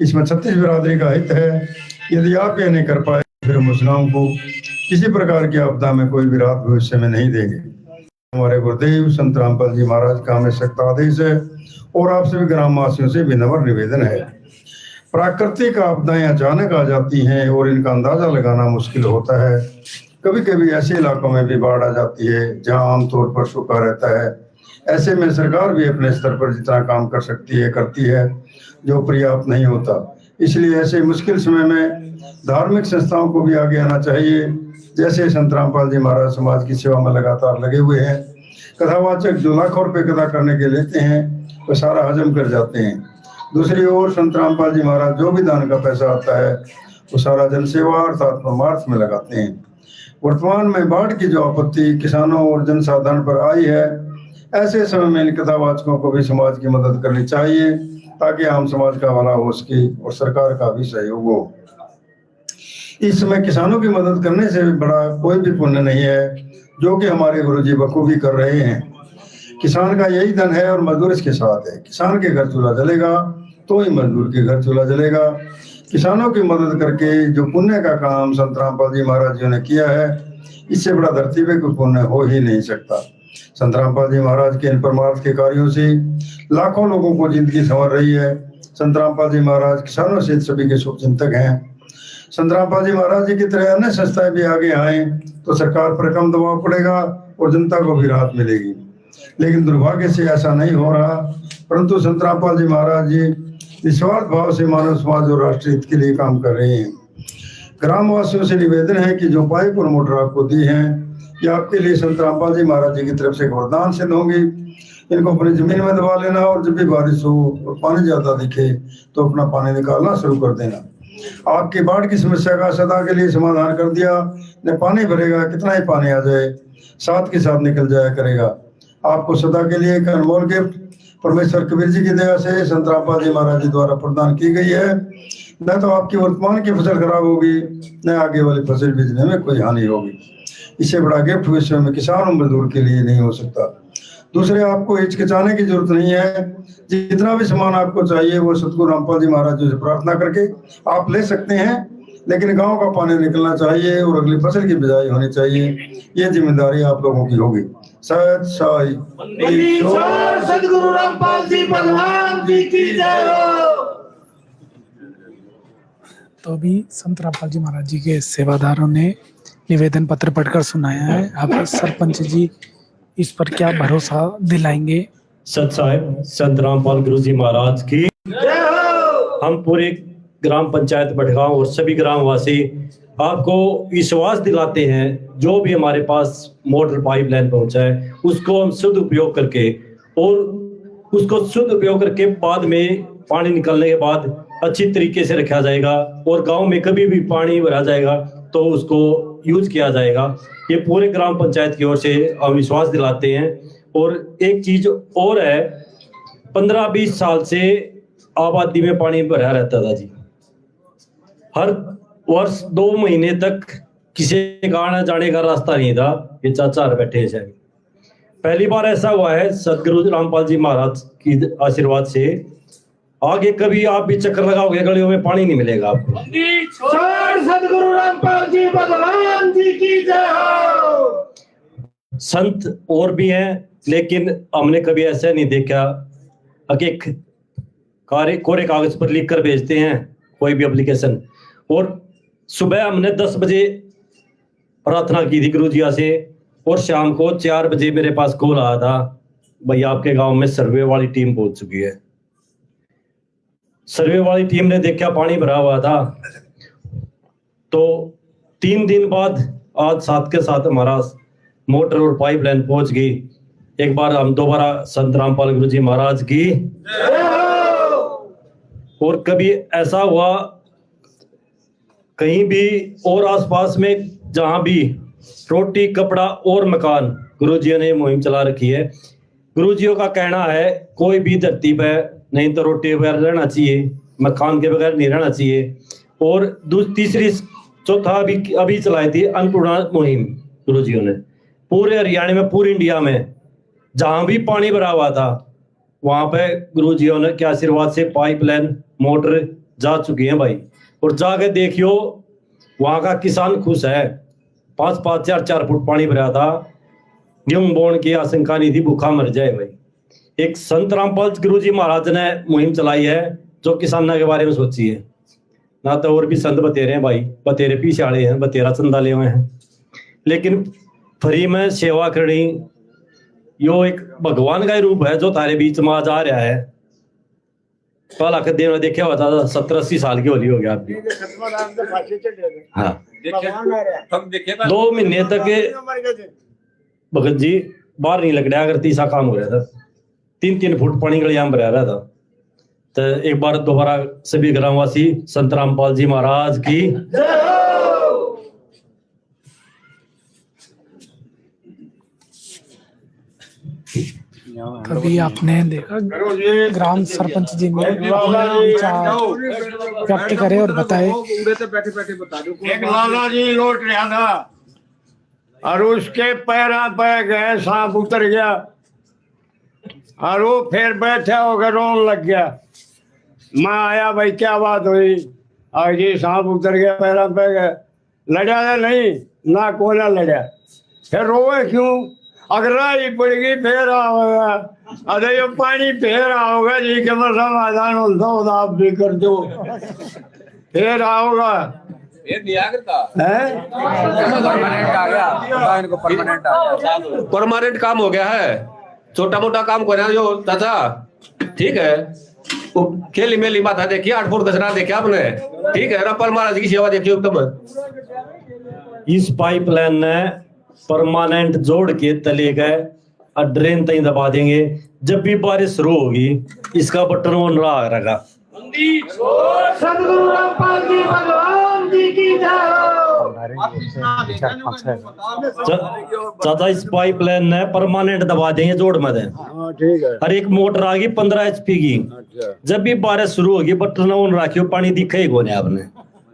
Speaker 9: इसमें छत्तीस बिरादरी का हित है। यदि आप ये नहीं कर पाए फिर हम उस गाँव को किसी प्रकार की आपदा में कोई भी राहत भविष्य में नहीं देंगे। हमारे गुरुदेव संत रामपाल जी महाराज का हमें सख्त आदेश है और आप सभी ग्रामवासियों से विनम्र निवेदन है। प्राकृतिक आपदाएं अचानक आ जाती हैं और इनका अंदाजा लगाना मुश्किल होता है। कभी कभी ऐसे इलाकों में भी बाढ़ आ जाती है जहां आमतौर पर सूखा रहता है। ऐसे में सरकार भी अपने स्तर पर जितना काम कर सकती है करती है, जो पर्याप्त नहीं होता। इसलिए ऐसे मुश्किल समय में धार्मिक संस्थाओं को भी आगे आना चाहिए। जैसे संत रामपाल जी महाराज समाज की सेवा में लगातार लगे हुए हैं। कथावाचक जो लाखों रुपए कथा करने के लेते हैं वो सारा हजम कर जाते हैं। दूसरी ओर संत रामपाल जी महाराज जो भी दान का पैसा आता है वो सारा जनसेवा अर्थात परमार्थ में लगाते हैं। वर्तमान में बाढ़ की जो आपत्ति किसानों और जनसाधारण पर आई है, ऐसे समय में इन कथावाचकों को भी समाज की मदद करनी चाहिए ताकि आम समाज का भला हो सके और सरकार का भी सहयोग हो। इस समय किसानों की मदद करने से भी बड़ा कोई भी पुण्य नहीं है, जो कि हमारे गुरुजी बखूबी कर रहे हैं। किसान का यही धन है और मजदूर इसके साथ है। किसान के घर चूल्हा जलेगा तो ही मजदूर के घर चूल्हा जलेगा। किसानों की मदद करके जो पुण्य का काम संत रामपाल जी महाराज जी ने किया है, इससे बड़ा धरती पे कोई पुण्य हो ही नहीं सकता। संत रामपाल जी महाराज के इन परमार्थ के कार्यों से लाखों लोगों को जिंदगी संवर रही है। संत रामपाल जी महाराज किसानों से सभी के शुभ चिंतक हैं। संत रामपाल जी महाराज जी की तरह अन्य संस्थाएं भी आगे आए तो सरकार पर कम दबाव पड़ेगा और जनता को भी राहत मिलेगी, लेकिन दुर्भाग्य से ऐसा नहीं हो रहा। परंतु संत रामपाल जी महाराज जी निस्वार्थ भाव से मानव समाज और राष्ट्र हित के लिए काम कर रहे हैं। ग्रामवासियों से निवेदन है कि जो पाइप और मोटर आपको दी हैं, ये आपके लिए संत रामपाल जी महाराज जी की तरफ से वरदान सिद्ध होंगी। इनको अपनी जमीन में दबा लेना और जब भी बारिश हो और पानी ज्यादा दिखे तो अपना पानी निकालना शुरू कर देना। आपकी बाढ़ की समस्या का सदा के लिए समाधान कर दिया। न पानी भरेगा, कितना ही पानी आ जाए साथ के साथ निकल जाया करेगा। आपको सदा के लिए एक अनमोल गिफ्ट परमेश्वर कबीर जी की दया से संत रामपाल जी महाराज जी द्वारा प्रदान की गई है। न तो आपकी वर्तमान की फसल खराब होगी, न आगे वाली फसल बीजने में कोई हानि होगी। इससे बड़ा गिफ्ट विश्व में किसान और मजदूर के लिए नहीं हो सकता। दूसरे, आपको हिचकिचाने की जरूरत नहीं है। जितना भी सामान आपको चाहिए वो सतगुरु रामपाल जी महाराज जी से प्रार्थना करके आप ले सकते हैं, लेकिन गांव का पानी निकलना चाहिए और अगली फसल की बिजाई होनी चाहिए। ये जिम्मेदारी आप लोगों की होगी। सत साई
Speaker 10: सतगुरु रामपाल जी भगवान जी की जय हो।
Speaker 2: तो अभी संत रामपाल जी महाराज जी के सेवादारों ने निवेदन पत्र पढ़कर सुनाया है। आप सरपंच जी इस पर क्या भरोसा दिलाएंगे?
Speaker 8: सत साहिब संत रामपाल गुरु जी महाराज की
Speaker 10: जय हो।
Speaker 8: हम पूरे ग्राम पंचायत भटगांव और सभी ग्रामवासी आपको विश्वास दिलाते हैं, जो भी हमारे पास मोटर पाइपलाइन पहुंचा है उसको हम शुद्ध उपयोग करके और उसको शुद्ध उपयोग करके बाद में पानी निकलने के बाद अच्छी तरीके से रखा जाएगा और गांव में कभी भी पानी भरा जाएगा तो उसको यूज किया जाएगा। ये पूरे ग्राम पंचायत की ओर से हम विश्वास दिलाते हैं। और एक चीज और है, 15-20 साल से आबादी में पानी भरा रहता था जी। हर वर्ष 2 महीने तक किसी का आने जाने का रास्ता नहीं था। ये चाचा बैठे हैं, पहली बार ऐसा हुआ है सतगुरु रामपाल जी महाराज की आशीर्वाद से। आगे कभी आप भी चक्कर लगाओगे गलियों में पानी नहीं मिलेगा आपको।
Speaker 10: सतगुरु रामपाल जी भगवान जी की जय हो।
Speaker 8: संत और भी हैं, लेकिन हमने कभी ऐसा नहीं देखा कि कोरे कागज पर लिख कर भेजते हैं कोई भी एप्लीकेशन। और सुबह हमने 10 बजे प्रार्थना की थी गुरुजिया से और शाम को 4 बजे मेरे पास कॉल आया था, भाई आपके गांव में सर्वे वाली टीम पहुंच चुकी है। सर्वे वाली टीम ने देखा पानी भरा हुआ था, तो 3 दिन बाद आज साथ के साथ हमारा मोटर और पाइपलाइन पहुंच गई। एक बार हम दोबारा संत रामपाल गुरु जी महाराज की। और कभी ऐसा हुआ कहीं भी और आसपास में जहां भी रोटी कपड़ा और मकान, गुरुजियों ने मुहिम चला रखी है। गुरुजियों का कहना है कोई भी धरती पर नहीं तो रोटी बगैर रहना चाहिए, मकान के बगैर नहीं रहना चाहिए। और तीसरी चौथा अभी चलाई थी अन्नपूर्णा मुहिम गुरुजियों ने। पूरे हरियाणा में, पूरे इंडिया में जहां भी पानी भरा हुआ था वहां पे गुरुजियों ने के आशीर्वाद से पाइपलाइन मोटर जा चुकी है भाई। और जाके देखियो वहां का किसान खुश है। 5-5, 4-4 फुट पानी भरा था, गेहूं बोने की आशंका नहीं थी, भूखा मर जाए भाई। एक संत रामपाल गुरु जी महाराज ने मुहिम चलाई है, जो किसानों के बारे में सोचिए ना। तो और भी संत बतेरे हैं भाई, बतेरे पीछे आड़े हैं, बतेरा चंदा ले हुए हैं, लेकिन फ्री में सेवा करनी यो एक भगवान का ही रूप है जो थारे बीच में आज आ रहा है। पहला के दिन में देखा हुआ था 70-80 साल की होली हो गया आपकी। हाँ 2 महीने तक भगत जी बाहर नहीं लग रहा, अगर तीसरा काम हो रहा था, 3-3 फुट पानी गलिया में रह रहा था। तो एक बार दोबारा सभी ग्रामवासी संत रामपाल जी महाराज की
Speaker 2: अभी आपने देखा ग्राम सरपंच जी ने विचार व्यक्त करे और बताए।
Speaker 9: एक लाला जी लौट रहा था और उसके पैरा पे गए सांप उतर गया और वो फिर बैठा होकर रोने लग गया। मैं आया, भाई क्या बात हुई? और जी सांप उतर गया, पैरा पे गए। लड़ा था नहीं ना, कोना लड़ा। फिर रोए क्यों? अगर ही पड़ेगी फिर आओगा, अरे ये पानी फिर आओगा जी के समाधान होता आप भी कर दो, फिर आओगा।
Speaker 5: परमानेंट काम हो गया है, छोटा मोटा काम को जो दादा ठीक है। वो खेली मेली माथा देखिए, 8 फुट कचरा देखिए आपने, ठीक है। रामपाल महाराज की सेवा देखिए एकदम।
Speaker 8: इस पाइपलाइन ने परमानेंट जोड़ के तले गए और ड्रेन तक दबा देंगे। जब भी बारिश शुरू होगी इसका बटन ऑन रहा।
Speaker 10: सदगुरु रामपाल जी भगवान जी की जय
Speaker 8: ज्यादा इस पाइपलाइन ने परमानेंट दबा देंगे जोड़ में दे।
Speaker 9: ठीक है।
Speaker 8: हर एक मोटर आ गई 15 HP की। जब भी बारिश शुरू होगी बटन ऑन रखियो, पानी दिखे ही कोने आपने।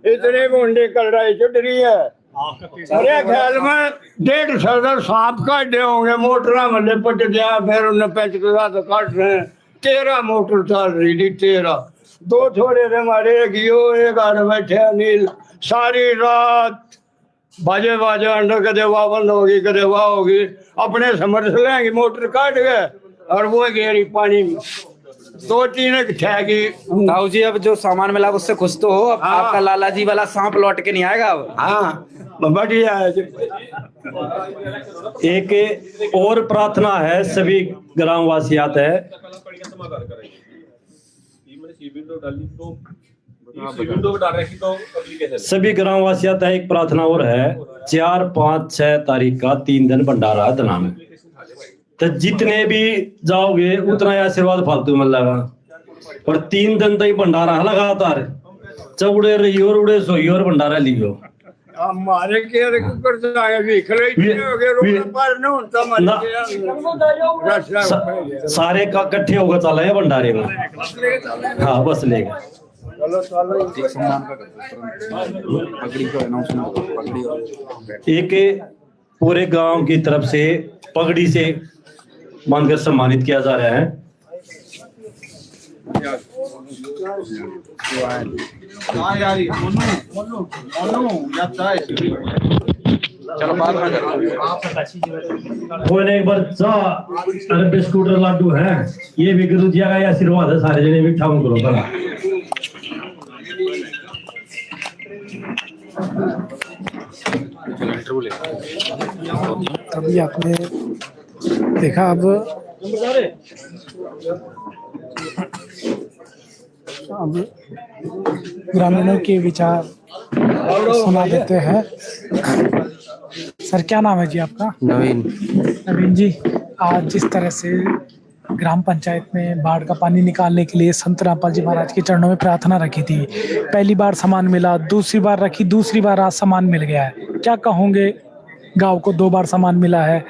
Speaker 9: इतने घंटे कर रहा है, चुट रही है। मेरे ख्याल में 150 सांप काटे होंगे, मोटर में लिपट गया, फिर उन्हें पेंच के साथ काट रहे हैं। 13 मोटर चल रही थी, 13। 2 छोड़े थे हमारे, एक आड़ बैठे अनिल। सारी रात बाजे बाजे अंडर कदे वाह बंद होगी, कदे वाह होगी। अपने समझ लेंगे मोटर काट गए और वो गेरी पानी में 2-3 ठहगी।
Speaker 11: ताऊ जी अब जो सामान मिला उससे खुश तो हो? आपका लाला जी वाला सांप लौट के नहीं आएगा अब?
Speaker 9: हाँ बढ़िया है।
Speaker 8: एक और प्रार्थना है, सभी ग्रामवासी आते हैं। सभी ग्रामवासी आते हैं। एक प्रार्थना और है, 4, 5, 6 तारीख का 3 दिन भंडारा दना में। तो जितने भी जाओगे उतना ही आशीर्वाद फालतू मिल जाएगा। और 3 दिन तक भंडारा लगातार, चौड़े रही और उड़े सोई और भंडारा लियो।
Speaker 9: हमारे के ऊपर
Speaker 8: सारे का इकट्ठे होकर चला है भंडारे में। हाँ बस लेगा। एक पूरे गांव की तरफ से पगड़ी से मानकर सम्मानित किया जा रहा है। कोई एक बार बिस्कुट और लाडू है, ये भी गुरु जी का आशीर्वाद है, सारे जने भी ठाकुर करो बना।
Speaker 2: तभी आपने देखा। अब ग्रामीणों के विचार सुना देते हैं। सर क्या नाम है जी आपका? नवीन जी, आज जिस तरह से ग्राम पंचायत में बाढ़ का पानी निकालने के लिए संत रामपाल जी महाराज के चरणों में प्रार्थना रखी थी, पहली बार सामान मिला, दूसरी बार रखी, दूसरी बार आज सामान मिल गया है, क्या कहोगे? गांव को 2 बार सामान मिला है।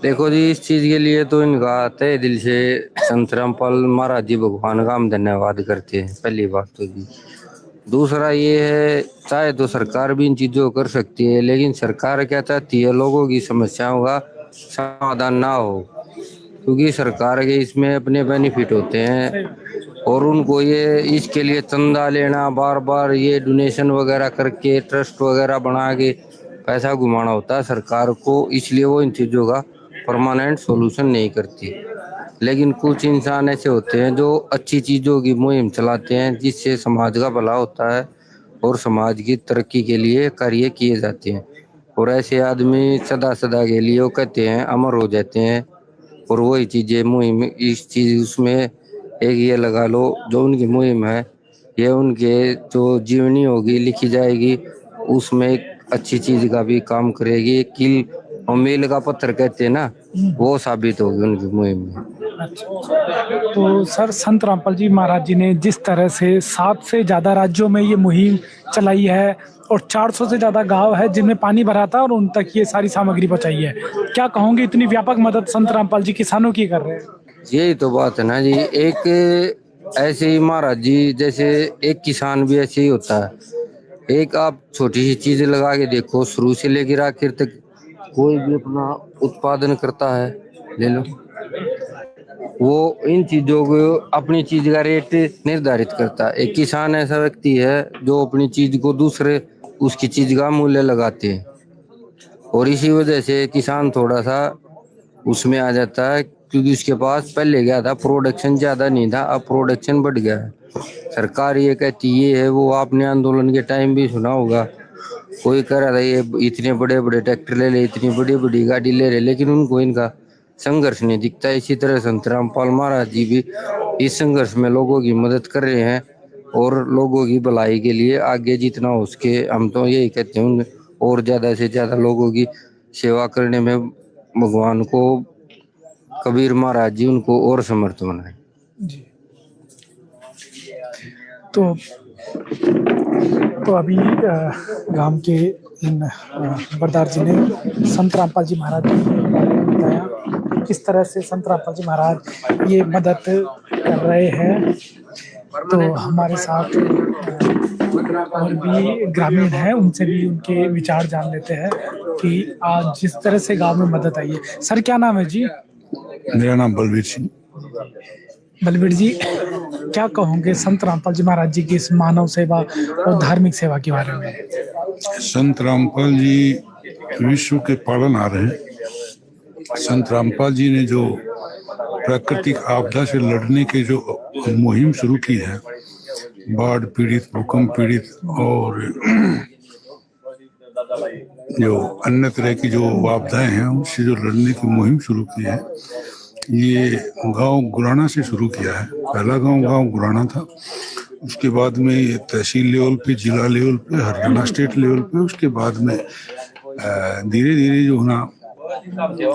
Speaker 12: देखो जी, इस चीज के लिए तो इनका तहे दिल से संत रामपाल महाराज जी भगवान का हम धन्यवाद करते हैं, पहली बात तो जी। दूसरा ये है, चाहे तो सरकार भी इन चीजों को कर सकती है, लेकिन सरकार क्या चाहती है, लोगों की समस्याओं का समाधान ना हो, क्योंकि सरकार के इसमें अपने बेनिफिट होते हैं और उनको ये इसके लिए चंदा लेना, बार बार ये डोनेशन वगैरह करके ट्रस्ट वगैरह बना के पैसा घुमाना होता है सरकार को, इसलिए वो इन चीज़ों का परमानेंट सॉल्यूशन नहीं करती। लेकिन कुछ इंसान ऐसे होते हैं जो अच्छी चीज़ों की मुहिम चलाते हैं जिससे समाज का भला होता है और समाज की तरक्की के लिए कार्य किए जाते हैं। और ऐसे आदमी सदा सदा के लिए वो कहते हैं अमर हो जाते हैं। और वही चीज़ें मुहिम इस चीज़ उसमें एक ये लगा लो जो उनकी मुहिम है ये उनके जो जीवनी होगी लिखी जाएगी उसमें एक अच्छी चीज़ का भी काम करेगी। एक कील और मील का पत्थर कहते हैं ना वो साबित होगी उनकी मुहिम में।
Speaker 2: तो सर संत रामपाल जी महाराज जी ने जिस तरह से 7 से ज़्यादा राज्यों में ये मुहिम चलाई है और 400 से ज़्यादा गांव है जिनमें पानी भरा था और उन तक ये सारी सामग्री पहुंचाई है, क्या कहोगे इतनी व्यापक मदद संत रामपाल जी किसानों की कर रहे हैं?
Speaker 12: यही तो बात है ना जी। एक ऐसे ही महाराज जी जैसे एक किसान भी ऐसे ही होता है। एक आप छोटी सी चीज लगा के देखो शुरू से लेकर आखिर तक कोई भी अपना उत्पादन करता है ले लो वो इन चीजों को अपनी चीज का रेट निर्धारित करता है। एक किसान ऐसा व्यक्ति है जो अपनी चीज को दूसरे उसकी चीज का मूल्य लगाते हैं और इसी वजह से किसान थोड़ा सा उसमें आ जाता है क्योंकि उसके पास पहले क्या था प्रोडक्शन ज्यादा नहीं था, अब प्रोडक्शन बढ़ गया है। सरकार ये कहती ये है वो आपने आंदोलन के टाइम भी सुना होगा कोई कह रहा था ये इतने बड़े बड़े ट्रैक्टर ले ले इतनी बड़ी बड़ी गाड़ी ले रहे लेकिन उनको इनका संघर्ष नहीं दिखता। इसी तरह संत रामपाल महाराज जी भी इस संघर्ष में लोगों की मदद कर रहे हैं और लोगों की भलाई के लिए आगे जितना हो सके हम तो यही कहते हैं और ज्यादा से ज्यादा लोगों की सेवा करने में भगवान को कबीर महाराज जी उनको और समर्थ बनाए।
Speaker 2: जी तो अभी गांव के इन बरदार जी ने संत रामपाल जी महाराज जी के बारे में बताया किस तरह से संत रामपाल जी महाराज ये मदद कर रहे हैं। तो हमारे साथ और भी ग्रामीण हैं उनसे भी उनके विचार जान लेते हैं कि आज जिस तरह से गांव में मदद आई है। सर क्या नाम है जी?
Speaker 3: मेरा नाम बलवीर सिंह।
Speaker 2: बलवीर जी क्या कहोगे संत रामपाल जी महाराज जी की इस मानव सेवा और धार्मिक सेवा के बारे में?
Speaker 3: संत रामपाल जी विश्व के पालनहार हैं। संत रामपाल जी ने जो प्राकृतिक आपदा से लड़ने के जो मुहिम शुरू की है बाढ़ पीड़ित भूकंप पीड़ित और जो अन्य तरह की जो आपदाएं हैं उससे जो लड़ने की मुहिम शुरू की है ये गांव गुराना से शुरू किया है। पहला गांव गुराना था, उसके बाद में ये तहसील लेवल पे जिला लेवल पे हरियाणा स्टेट लेवल पे उसके बाद में धीरे धीरे जो ना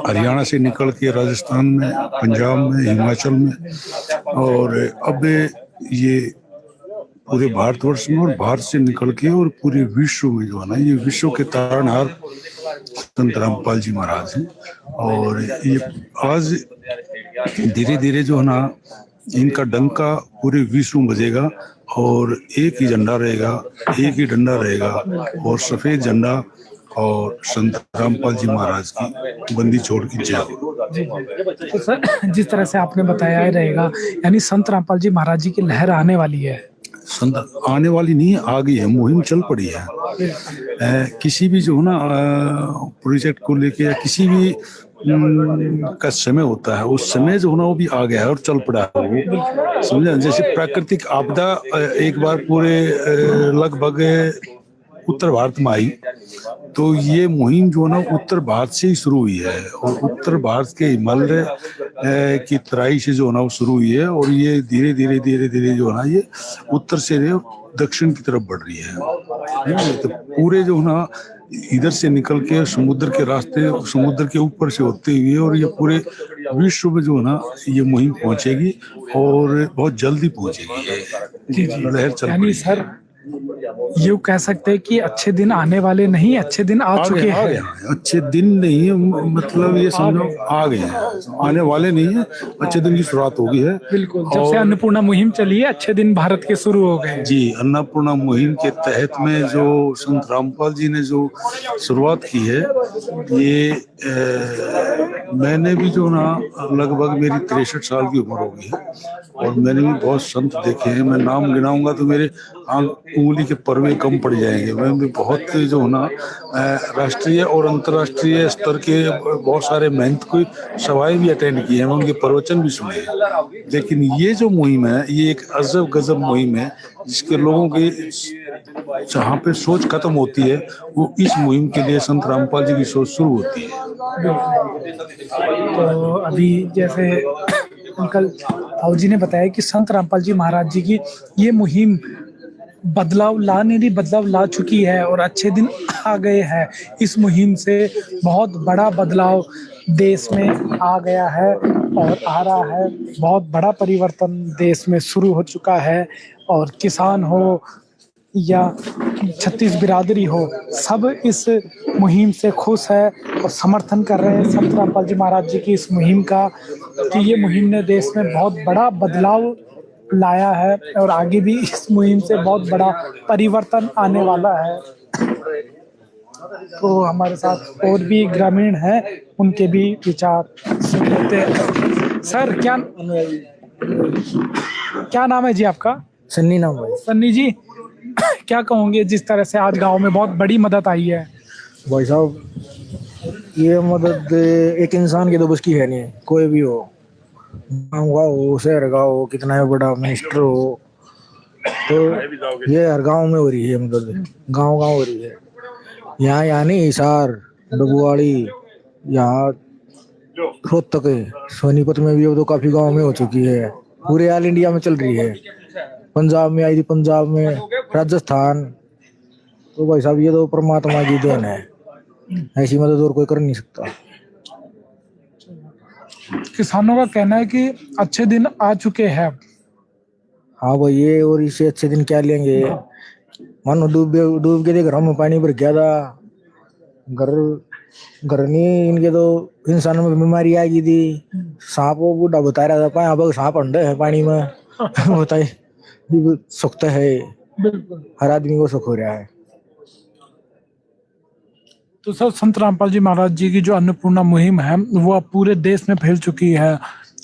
Speaker 3: हरियाणा से निकल के राजस्थान में पंजाब में हिमाचल में और अब ये पूरे भारतवर्ष में और भारत से निकल के और पूरे विश्व में जो है ना ये विश्व के तारणहार संत रामपाल जी महाराज हैं। और ये आज धीरे धीरे जो है ना इनका डंका पूरे विश्व में बजेगा और एक ही झंडा रहेगा एक ही डंडा रहेगा और सफेद झंडा और संत रामपाल जी महाराज की बंदी छोड़ की जय हो।
Speaker 2: तो सर जिस तरह से आपने बताया ही रहेगा यानी संत रामपाल जी महाराज जी की लहर आने वाली है।
Speaker 3: संत आने वाली नहीं आ गई है, मुहिम चल पड़ी है। किसी भी जो है ना प्रोजेक्ट को लेके या किसी भी का समय होता है उस समय जो है ना वो भी आ गया है और चल पड़ा है वो समझे। जैसे प्राकृतिक आपदा एक बार पूरे लगभग उत्तर भारत में आई तो ये मुहिम जो है ना उत्तर भारत से ही शुरू हुई है और उत्तर भारत के हिमालय की तराई से जो है ना वो शुरू हुई है और ये धीरे धीरे जो है ना ये उत्तर से दक्षिण की तरफ बढ़ रही है। तो पूरे जो है ना इधर से निकल के समुद्र के रास्ते समुद्र के ऊपर से होते हुए और ये पूरे विश्व में जो है ना ये मुहिम पहुंचेगी और बहुत जल्दी पहुंचेगी। लहर चल
Speaker 2: यानी सर ये कह सकते हैं कि अच्छे दिन आने वाले नहीं अच्छे दिन आ चुके हैं।
Speaker 3: अच्छे दिन नहीं मतलब ये समझो आ गए हैं, आने वाले नहीं है, अच्छे दिन की शुरुआत हो गई है।
Speaker 2: बिल्कुल जब से अन्नपूर्णा मुहिम चली है अच्छे दिन भारत के शुरू हो गए।
Speaker 3: जी अन्नपूर्णा मुहिम के तहत में जो संत रामपाल जी ने जो शुरुआत की है ये मैंने भी जो ना लगभग मेरी 63 साल की उम्र हो गई है और मैंने भी बहुत संत देखे हैं। मैं नाम गिनाऊंगा तो मेरे उंगली के पर्वे कम पड़ जाएंगे। मैं भी बहुत जो है ना राष्ट्रीय और अंतर्राष्ट्रीय स्तर के बहुत सारे मेहनत को सभाएं भी अटेंड की है, मैं उनके प्रवचन भी सुने हैं। लेकिन ये जो मुहिम है ये एक अजब गजब मुहिम है, जिसके लोगों के जहाँ पे सोच खत्म होती है वो इस मुहिम के लिए संत रामपाल जी की सोच शुरू होती है।
Speaker 2: तो अभी जैसे अंकल ताऊ जी ने बताया कि संत रामपाल जी महाराज जी की ये मुहिम बदलाव ला चुकी है और अच्छे दिन आ गए हैं। इस मुहिम से बहुत बड़ा बदलाव देश में आ गया है और आ रहा है। बहुत बड़ा परिवर्तन देश में शुरू हो चुका है और किसान हो या छत्तीस बिरादरी हो, सब इस मुहिम से खुश है और समर्थन कर रहे हैं संत रामपाल जी महाराज जी की इस मुहिम का, कि ये मुहिम ने देश में बहुत बड़ा बदलाव लाया है और आगे भी इस मुहिम से बहुत बड़ा परिवर्तन आने वाला है। तो हमारे साथ और भी ग्रामीण हैं, उनके भी विचार सुन लेते हैं। सर क्या नाम है जी आपका?
Speaker 13: सन्नी नाम है।
Speaker 2: सन्नी जी, क्या कहोगे जिस तरह से आज गांव में बहुत बड़ी मदद आई है?
Speaker 13: भाई साहब, ये मदद एक इंसान के तो बस की है नहीं, कोई भी हो, गाँव का हो, शहर का हो, कितना भी बड़ा मिनिस्टर हो, तो ये हर गांव में हो रही है मदद, गांव हो रही है। यहाँ नहीं, हिसार, डबुआड़ी, यहाँ रोहतक, सोनीपत में भी अब तो काफी गांव में हो चुकी है, पूरे ऑल इंडिया में चल रही है। पंजाब में आई थी, पंजाब में, राजस्थान। तो भाई साहब ये तो परमात्मा की देन है, ऐसी मदद और कोई कर नहीं सकता।
Speaker 2: किसानों का कहना है कि अच्छे दिन आ चुके हैं।
Speaker 13: हाँ भाई, ये और इससे अच्छे दिन क्या लेंगे? मानो डूब के घरों में पानी भर गया था, घर नहीं, इनके तो इंसानों में बीमारी आ गई थी। सांप वो बूढ़ा बता रहा था, अब सांप अंडे है पानी में बताए, सुख तो है, हर आदमी को सुख हो रहा है।
Speaker 2: तो सर, संत रामपाल जी महाराज जी की जो अन्नपूर्णा मुहिम है वो अब पूरे देश में फैल चुकी है।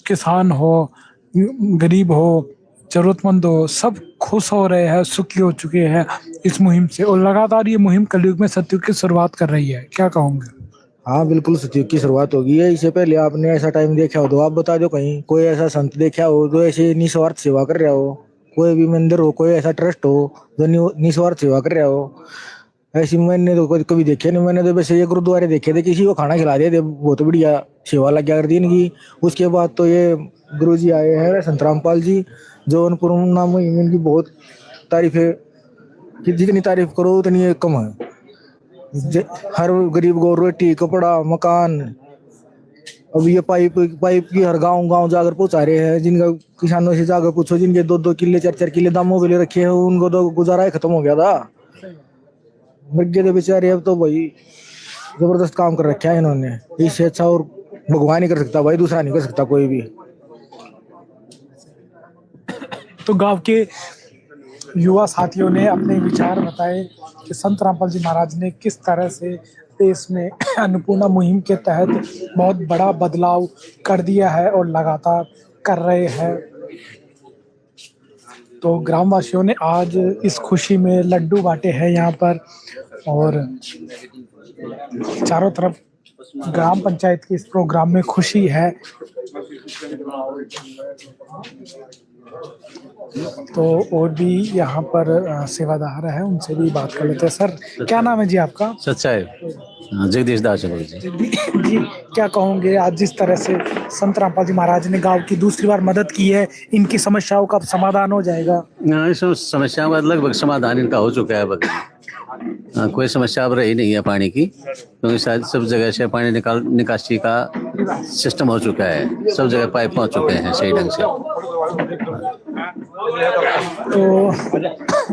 Speaker 2: किसान हो, गरीब हो, जरूरतमंद हो, सब खुश हो रहे हैं, सुखी हो चुके हैं इस मुहिम से, और लगातार ये मुहिम कलयुग में सतयुग की शुरुआत कर रही है। क्या कहूँगे?
Speaker 13: हाँ बिल्कुल, सतयुग की शुरुआत होगी है। इससे पहले आपने ऐसा टाइम देखा हो तो आप बता दो, कहीं कोई ऐसा संत देखा हो जो ऐसे निस्वार्थ सेवा कर रहा हो? कोई भी मंदिर हो, कोई ऐसा ट्रस्ट हो जो निस्वार्थ सेवा कर रहा हो? ऐसी मैंने तो कभी देखे नहीं। मैंने तो वैसे ये गुरुद्वारे देखे थे, किसी को खाना खिला दिया थे, बहुत बढ़िया सेवा लग गया कर दी इनकी। उसके बाद तो ये गुरु जी आए हैं संत रामपाल जी, जो अन्नपूर्णा मुहिम, इनकी बहुत तारीफ है, कि जितनी तारीफ करो उतनी कम है। हर गरीब को रोटी, कपड़ा, मकान, अब ये पाइप की हर गांव जाकर पहुंचा रहे हैं। जिनका किसानों से जाकर पूछो, जिनके 2-2 किले 4-4 किले दामों पे ले रखे हैं, उनको तो गुजारा ही खत्म हो गया था, मर गए थे बेचारे। अब तो भाई जबरदस्त काम कर रखा है इन्होंने, इससे अच्छा और भगवान ही कर सकता भाई, दूसरा नहीं कर सकता कोई भी।
Speaker 2: तो गांव के युवा साथियों ने अपने विचार बताए कि संत रामपाल जी महाराज ने किस तरह से देश में अन्नपूर्णा मुहिम के तहत बहुत बड़ा बदलाव कर दिया है और लगातार कर रहे हैं। तो ग्रामवासियों ने आज इस खुशी में लड्डू बांटे हैं यहाँ पर, और चारों तरफ ग्राम पंचायत की इस प्रोग्राम में खुशी है। तो और भी यहाँ पर सेवादार है, उनसे भी बात कर लेते हैं। सर, क्या नाम है जी आपका?
Speaker 14: सच्चाई जगदीश दास जी।
Speaker 2: जी, क्या कहोगे आज जिस तरह से संत रामपाल जी महाराज ने गांव की दूसरी बार मदद की है, इनकी समस्याओं का समाधान हो जाएगा?
Speaker 14: इस समस्याओं का लगभग समाधान इनका हो चुका है। कोई समस्या अब रही नहीं है पानी की, क्योंकि शायद सब जगह से पानी निकासी का सिस्टम हो चुका है, सब जगह पाइप पहुंच चुके हैं सही ढंग से।
Speaker 2: तो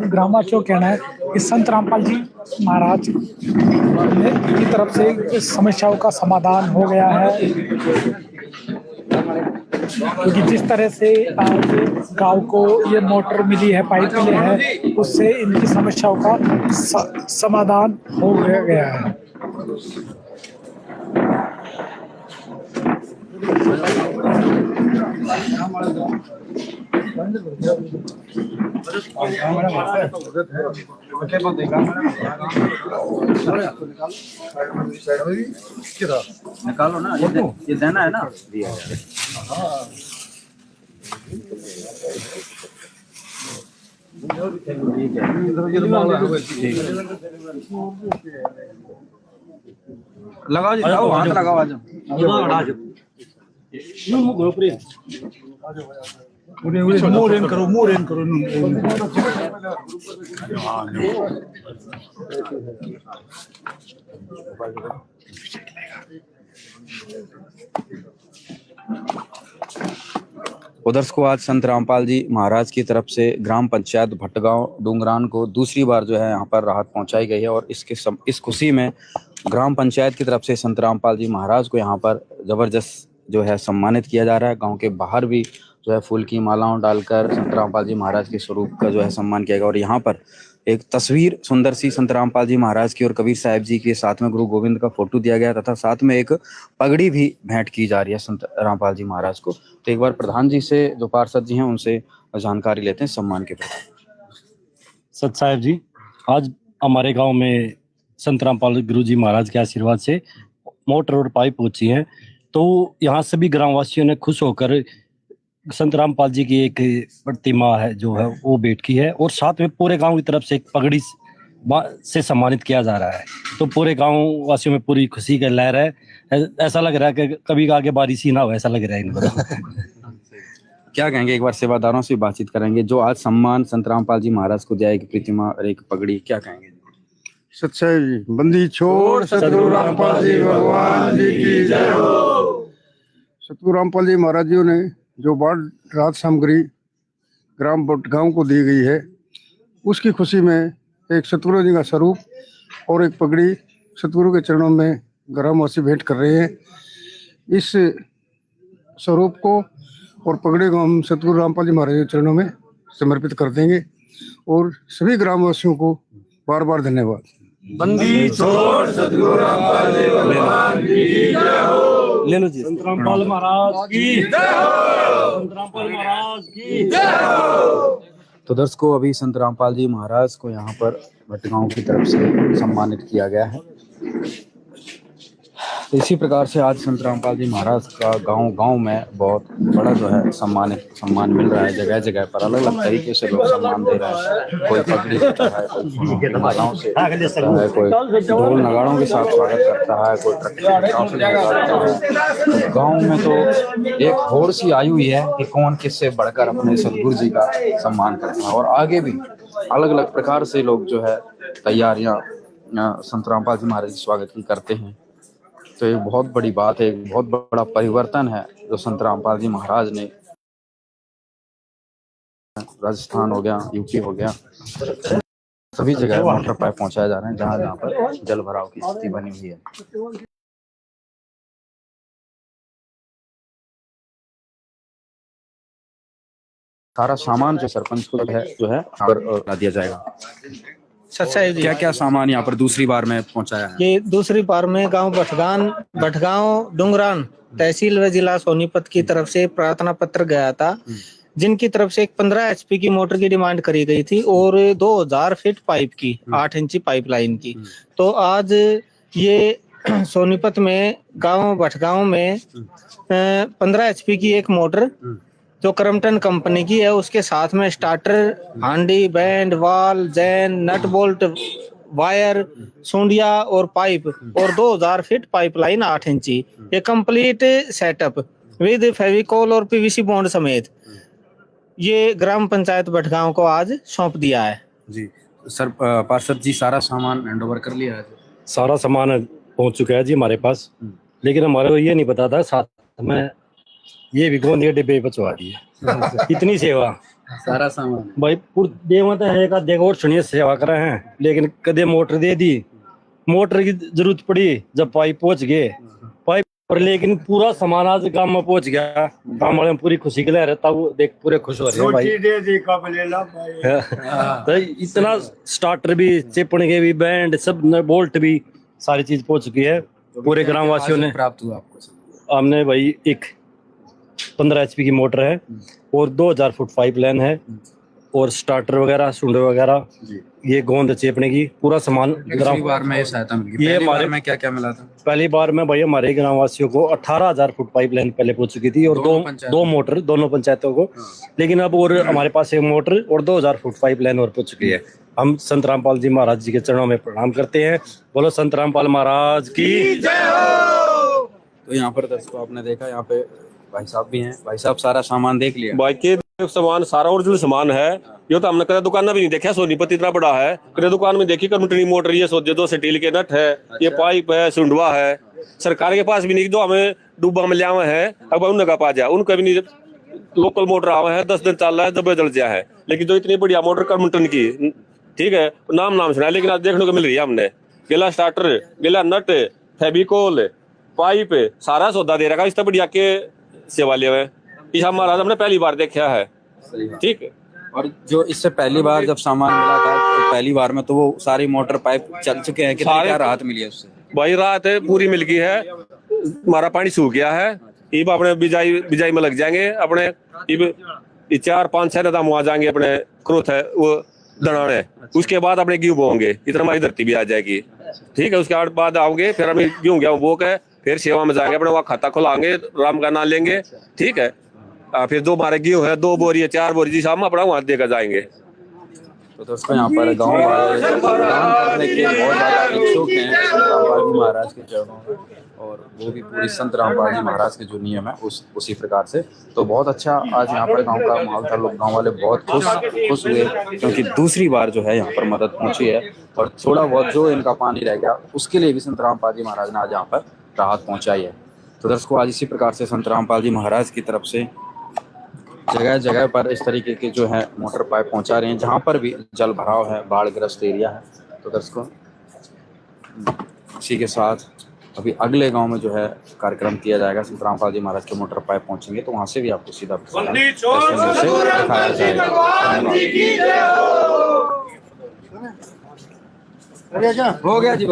Speaker 2: ग्रामवासियों का कहना है कि संत रामपाल जी महाराज की तरफ से समस्याओं का समाधान हो गया है, क्योंकि जिस तरह से आज गांव को ये मोटर मिली है, पाइप मिले हैं, उससे इनकी समस्याओं का समाधान हो गया है।
Speaker 11: निकालो ना, ये देना है ना। लगाओ जी, लगाओ, हाथ लगाओ, आ जाओ।
Speaker 2: मोरेन करो।
Speaker 11: उधर को आज संत रामपाल जी महाराज की तरफ से ग्राम पंचायत भटगांव डुंगरान को दूसरी बार जो है यहाँ पर राहत पहुंचाई गई है और इस खुशी में ग्राम पंचायत की तरफ से संत रामपाल जी महाराज को यहाँ पर जबरदस्त जो है सम्मानित किया जा रहा है। गांव के बाहर भी जो है फूल की मालाओं डालकर संत रामपाल जी महाराज के स्वरूप का जो है सम्मान किया गया और यहाँ पर एक तस्वीर सुंदर सी संत रामपाल जी महाराज की और कबीर साहिब जी के साथ में गुरु गोविंद का फोटो दिया गया तथा साथ में एक पगड़ी भी भेंट की जा रही है संत रामपाल जी महाराज को। तो एक बार प्रधान जी से जो पार्षद जी हैं उनसे जानकारी लेते हैं सम्मान के प्रति।
Speaker 8: सत साहिब जी, आज हमारे गांव में संत रामपाल गुरु जी महाराज के आशीर्वाद से मोटर और पाइप पहुंची है, तो यहाँ सभी ग्रामवासियों ने खुश होकर संत रामपाल जी की एक प्रतिमा है जो है वो भेंट की है और साथ में पूरे गांव की तरफ से एक पगड़ी से सम्मानित किया जा रहा है। तो पूरे गांव वासियों में पूरी खुशी का लहर है। ऐसा लग रहा है कि कभी आगे बारिश ही ना हो, ऐसा लग रहा है इनको।
Speaker 11: क्या कहेंगे, एक बार सेवादारों से बातचीत करेंगे। जो आज सम्मान संत रामपाल जी महाराज को दिया, एक प्रतिमा और एक पगड़ी, क्या कहेंगे?
Speaker 9: सच्चाई जी, बंदी छोड़ सतगुरु रामपाल जी भगवान जी की जय हो। सतगुरु रामपाल जी महाराज जी ने जो बाढ़ राहत सामग्री ग्राम भटगांव को दी गई है, उसकी खुशी में एक सतगुरु जी का स्वरूप और एक पगड़ी सतगुरु के चरणों में ग्रामवासी भेंट कर रहे हैं। इस स्वरूप को और पगड़ी को हम सतगुरु रामपाल जी महाराज के चरणों में समर्पित कर देंगे और सभी ग्रामवासियों को बार बार धन्यवाद।
Speaker 10: बंदी छोड़ सतगुरु रामपाल जी भगवान की जय हो।
Speaker 8: ले लो जी। संत रामपाल महाराज की जय हो। संत रामपाल महाराज की जय हो।
Speaker 11: तो दर्शकों, अभी संत रामपाल जी महाराज को यहाँ पर भटगांव की तरफ से सम्मानित किया गया है। तो इसी प्रकार से आज संत रामपाल जी महाराज का गांव में बहुत बड़ा जो है सम्मान मिल रहा है। जगह जगह पर अलग अलग तरीके से लोग सम्मान दे रहे हैं। कोई पगड़ी देता है, कोई मालाओं से देता है, कोई ढोल नगाड़ों के साथ स्वागत करता है, कोई ट्रक। गाँव में तो एक होड़ सी आई हुई है कि कौन किससे बढ़कर अपने सतगुरु जी का सम्मान करता है और आगे भी अलग अलग प्रकार से लोग जो है तैयारियां संत रामपाल जी महाराज के स्वागत की करते हैं। तो एक बहुत बड़ी बात है, एक बहुत बड़ा परिवर्तन है जो संत रामपाल जी महाराज ने राजस्थान हो गया, यूपी हो गया, सभी जगह मोटर पाइप पहुंचाए जा रहे हैं जहां जहां पर जल भराव की स्थिति बनी हुई है। सारा सामान जो सरपंच को जो है ला दिया जाएगा।
Speaker 13: सच्चाई जी,
Speaker 11: क्या क्या सामान यहाँ पर दूसरी बार में पहुंचाया है?
Speaker 13: ये दूसरी बार में गांव भटगांव डुंगरान तहसील व जिला सोनीपत की तरफ से प्रार्थना पत्र गया था, जिनकी तरफ से एक 15 HP की मोटर की डिमांड करी गई थी और 2000 फीट पाइप की 8 इंची पाइपलाइन की। तो आज ये सोनीपत में गांव भटगांव में 15 HP की एक मोटर जो क्रम्पटन कंपनी की है, उसके साथ में स्टार्टर, हांडी, बैंड, वाल, जैन, नट बोल्ट, वायर, सुंडिया और पाइप और 2000 फीट पाइपलाइन 8 इंची, ये कंप्लीट सेटअप विद फेविकोल और PVC बॉन्ड समेत ये ग्राम पंचायत भटगांव को आज सौंप दिया है।
Speaker 11: जी सर, पार्षद जी सारा सामान हैंडओवर कर लिया है?
Speaker 8: सारा सामान पहुंच चुका है जी हमारे पास, लेकिन हमारे को ये नहीं पता था साथ में ये भी गोंदिया डिब्बे पहुंचवा दिए। इतनी सेवा,
Speaker 11: सारा सामान
Speaker 8: भाई देवता है का देखो और सुनिए सेवा कर रहे हैं, लेकिन कदे मोटर दे दी, मोटर की जरूरत पड़ी जब पाइप पहुंच गए पाइप पर, लेकिन पूरा सामान आज गांव में पहुंच गया। गांव वाले पूरी खुशी के लिए रहता वो देख पूरे खुश हो रहे हैं भाई। तो इतना स्टार्टर भी, चिपण के भी, बैंड सब, बोल्ट भी, सारी चीज पहुंच चुकी है। पूरे ग्राम वासियों ने
Speaker 11: प्राप्त हुआ आपको?
Speaker 8: हमने भाई एक 15 HP की मोटर है और 2000 फुट पाइप लाइन है और स्टार्टर वगैरह, सुंड वगैरह, ये गोंद चेपने की पूरा सामान।
Speaker 11: दूसरी बार में ये सहायता मिली,
Speaker 8: ये
Speaker 11: पहली बार
Speaker 8: हमारे
Speaker 11: में क्या क्या मिला था?
Speaker 8: पहली बार में भाई हमारे ग्राम वासियों को 18,000 फुट पाइप लाइन पहले पहुंच चुकी थी और दो मोटर दोनों पंचायतों को। लेकिन अब और हमारे पास एक मोटर और 2000 फुट पाइप लाइन और पहुंच चुकी है। हम संत रामपाल जी महाराज जी के चरणों में प्रणाम करते हैं। बोलो संत रामपाल महाराज की जय हो।
Speaker 11: तो यहाँ पर दर्शकों आपने देखा, यहाँ पे भाई साहब भी हैं। भाई साहब सारा सामान देख लिया?
Speaker 5: भाई के सामान सारा ओरिजिनल सामान है। ये तो हमने कभी दुकान में भी नहीं देखा। सोनीपत इतना बड़ा है, कभी दुकान में देखी कंपनी मोटर, ये सोचे 2 स्टील के नट है, ये पाइप है, सुंडवा है। सरकार के पास भी नहीं, जो हमें डूबा में लिया है अब उनका पा जाए, उनका भी नहीं। लोकल मोटर आवा है, 10 दिन चल रहा है, दबे जल गया है। लेकिन जो इतनी बढ़िया मोटर कंपनी की, ठीक है, नाम सुना, लेकिन आज देखने को मिल रही है हमने। गिला स्टार्टर, गिला नट, फेविकोल, पाइप, सारा सौदा दे रखा। इतना बढ़िया के सेवा लिया है इस महाराज हमने पहली बार देखा है। ठीक है।
Speaker 11: और जो इससे पहली बार जब सामान मिला था तो पहली बार में तो वो सारी मोटर पाइप चल चुके हैं, कितनी क्या राहत मिली है उससे?
Speaker 5: भाई राहत पूरी मिल गई है। हमारा पानी सूख गया है, इब अपने बिजाई में लग जाएंगे अपने। इब 4-5-6 नदाम आ जाएंगे अपने क्रोथ है वो दनाने। उसके बाद अपने गेहूं बोएंगे, इतना हमारी धरती भी आ जाएगी। ठीक है। उसके बाद आओगे फिर हमें गेहूं बो के फिर सेवा में जाएंगे, अपने वहाँ खाता खुलाएंगे, राम का नाम लेंगे। ठीक है। फिर 2 हमारे गेहूं है, 2 बोरी है, 4 बोरी जी हम अपना वहाँ देकर जाएंगे।
Speaker 11: तो दोस्तों यहाँ पर गाँव वाले दान करने के बहुत ज्यादा इच्छुक हैं रामपाल जी महाराज के चरणों में, और वो भी पूरी संत रामपाल जी महाराज के जो नियम है उसी प्रकार से। तो बहुत अच्छा आज यहाँ पर गांव का माहौल था। लोग, गांव वाले बहुत खुश हुए क्योंकि दूसरी बार जो है यहाँ पर मदद पहुंची है, और थोड़ा बहुत जो इनका पानी रह गया उसके लिए भी संत रामपाल जी महाराज ने आज यहाँ पर राहत पहुंचाई है। तो दर्शकों आज इसी प्रकार से संत रामपाल जी महाराज की तरफ से जगह जगह पर इस तरीके के जो है मोटर पाइप पहुंचा रहे हैं, जहां पर भी जल भराव है, बाढ़ ग्रस्त एरिया है। तो दर्शकों इसी के साथ अभी अगले गांव में जो है कार्यक्रम किया जाएगा, संत रामपाल जी महाराज के मोटर पाइप पहुंचेंगे तो वहां से भी आपको सीधा दिखाया जाएगा। हो गया जी।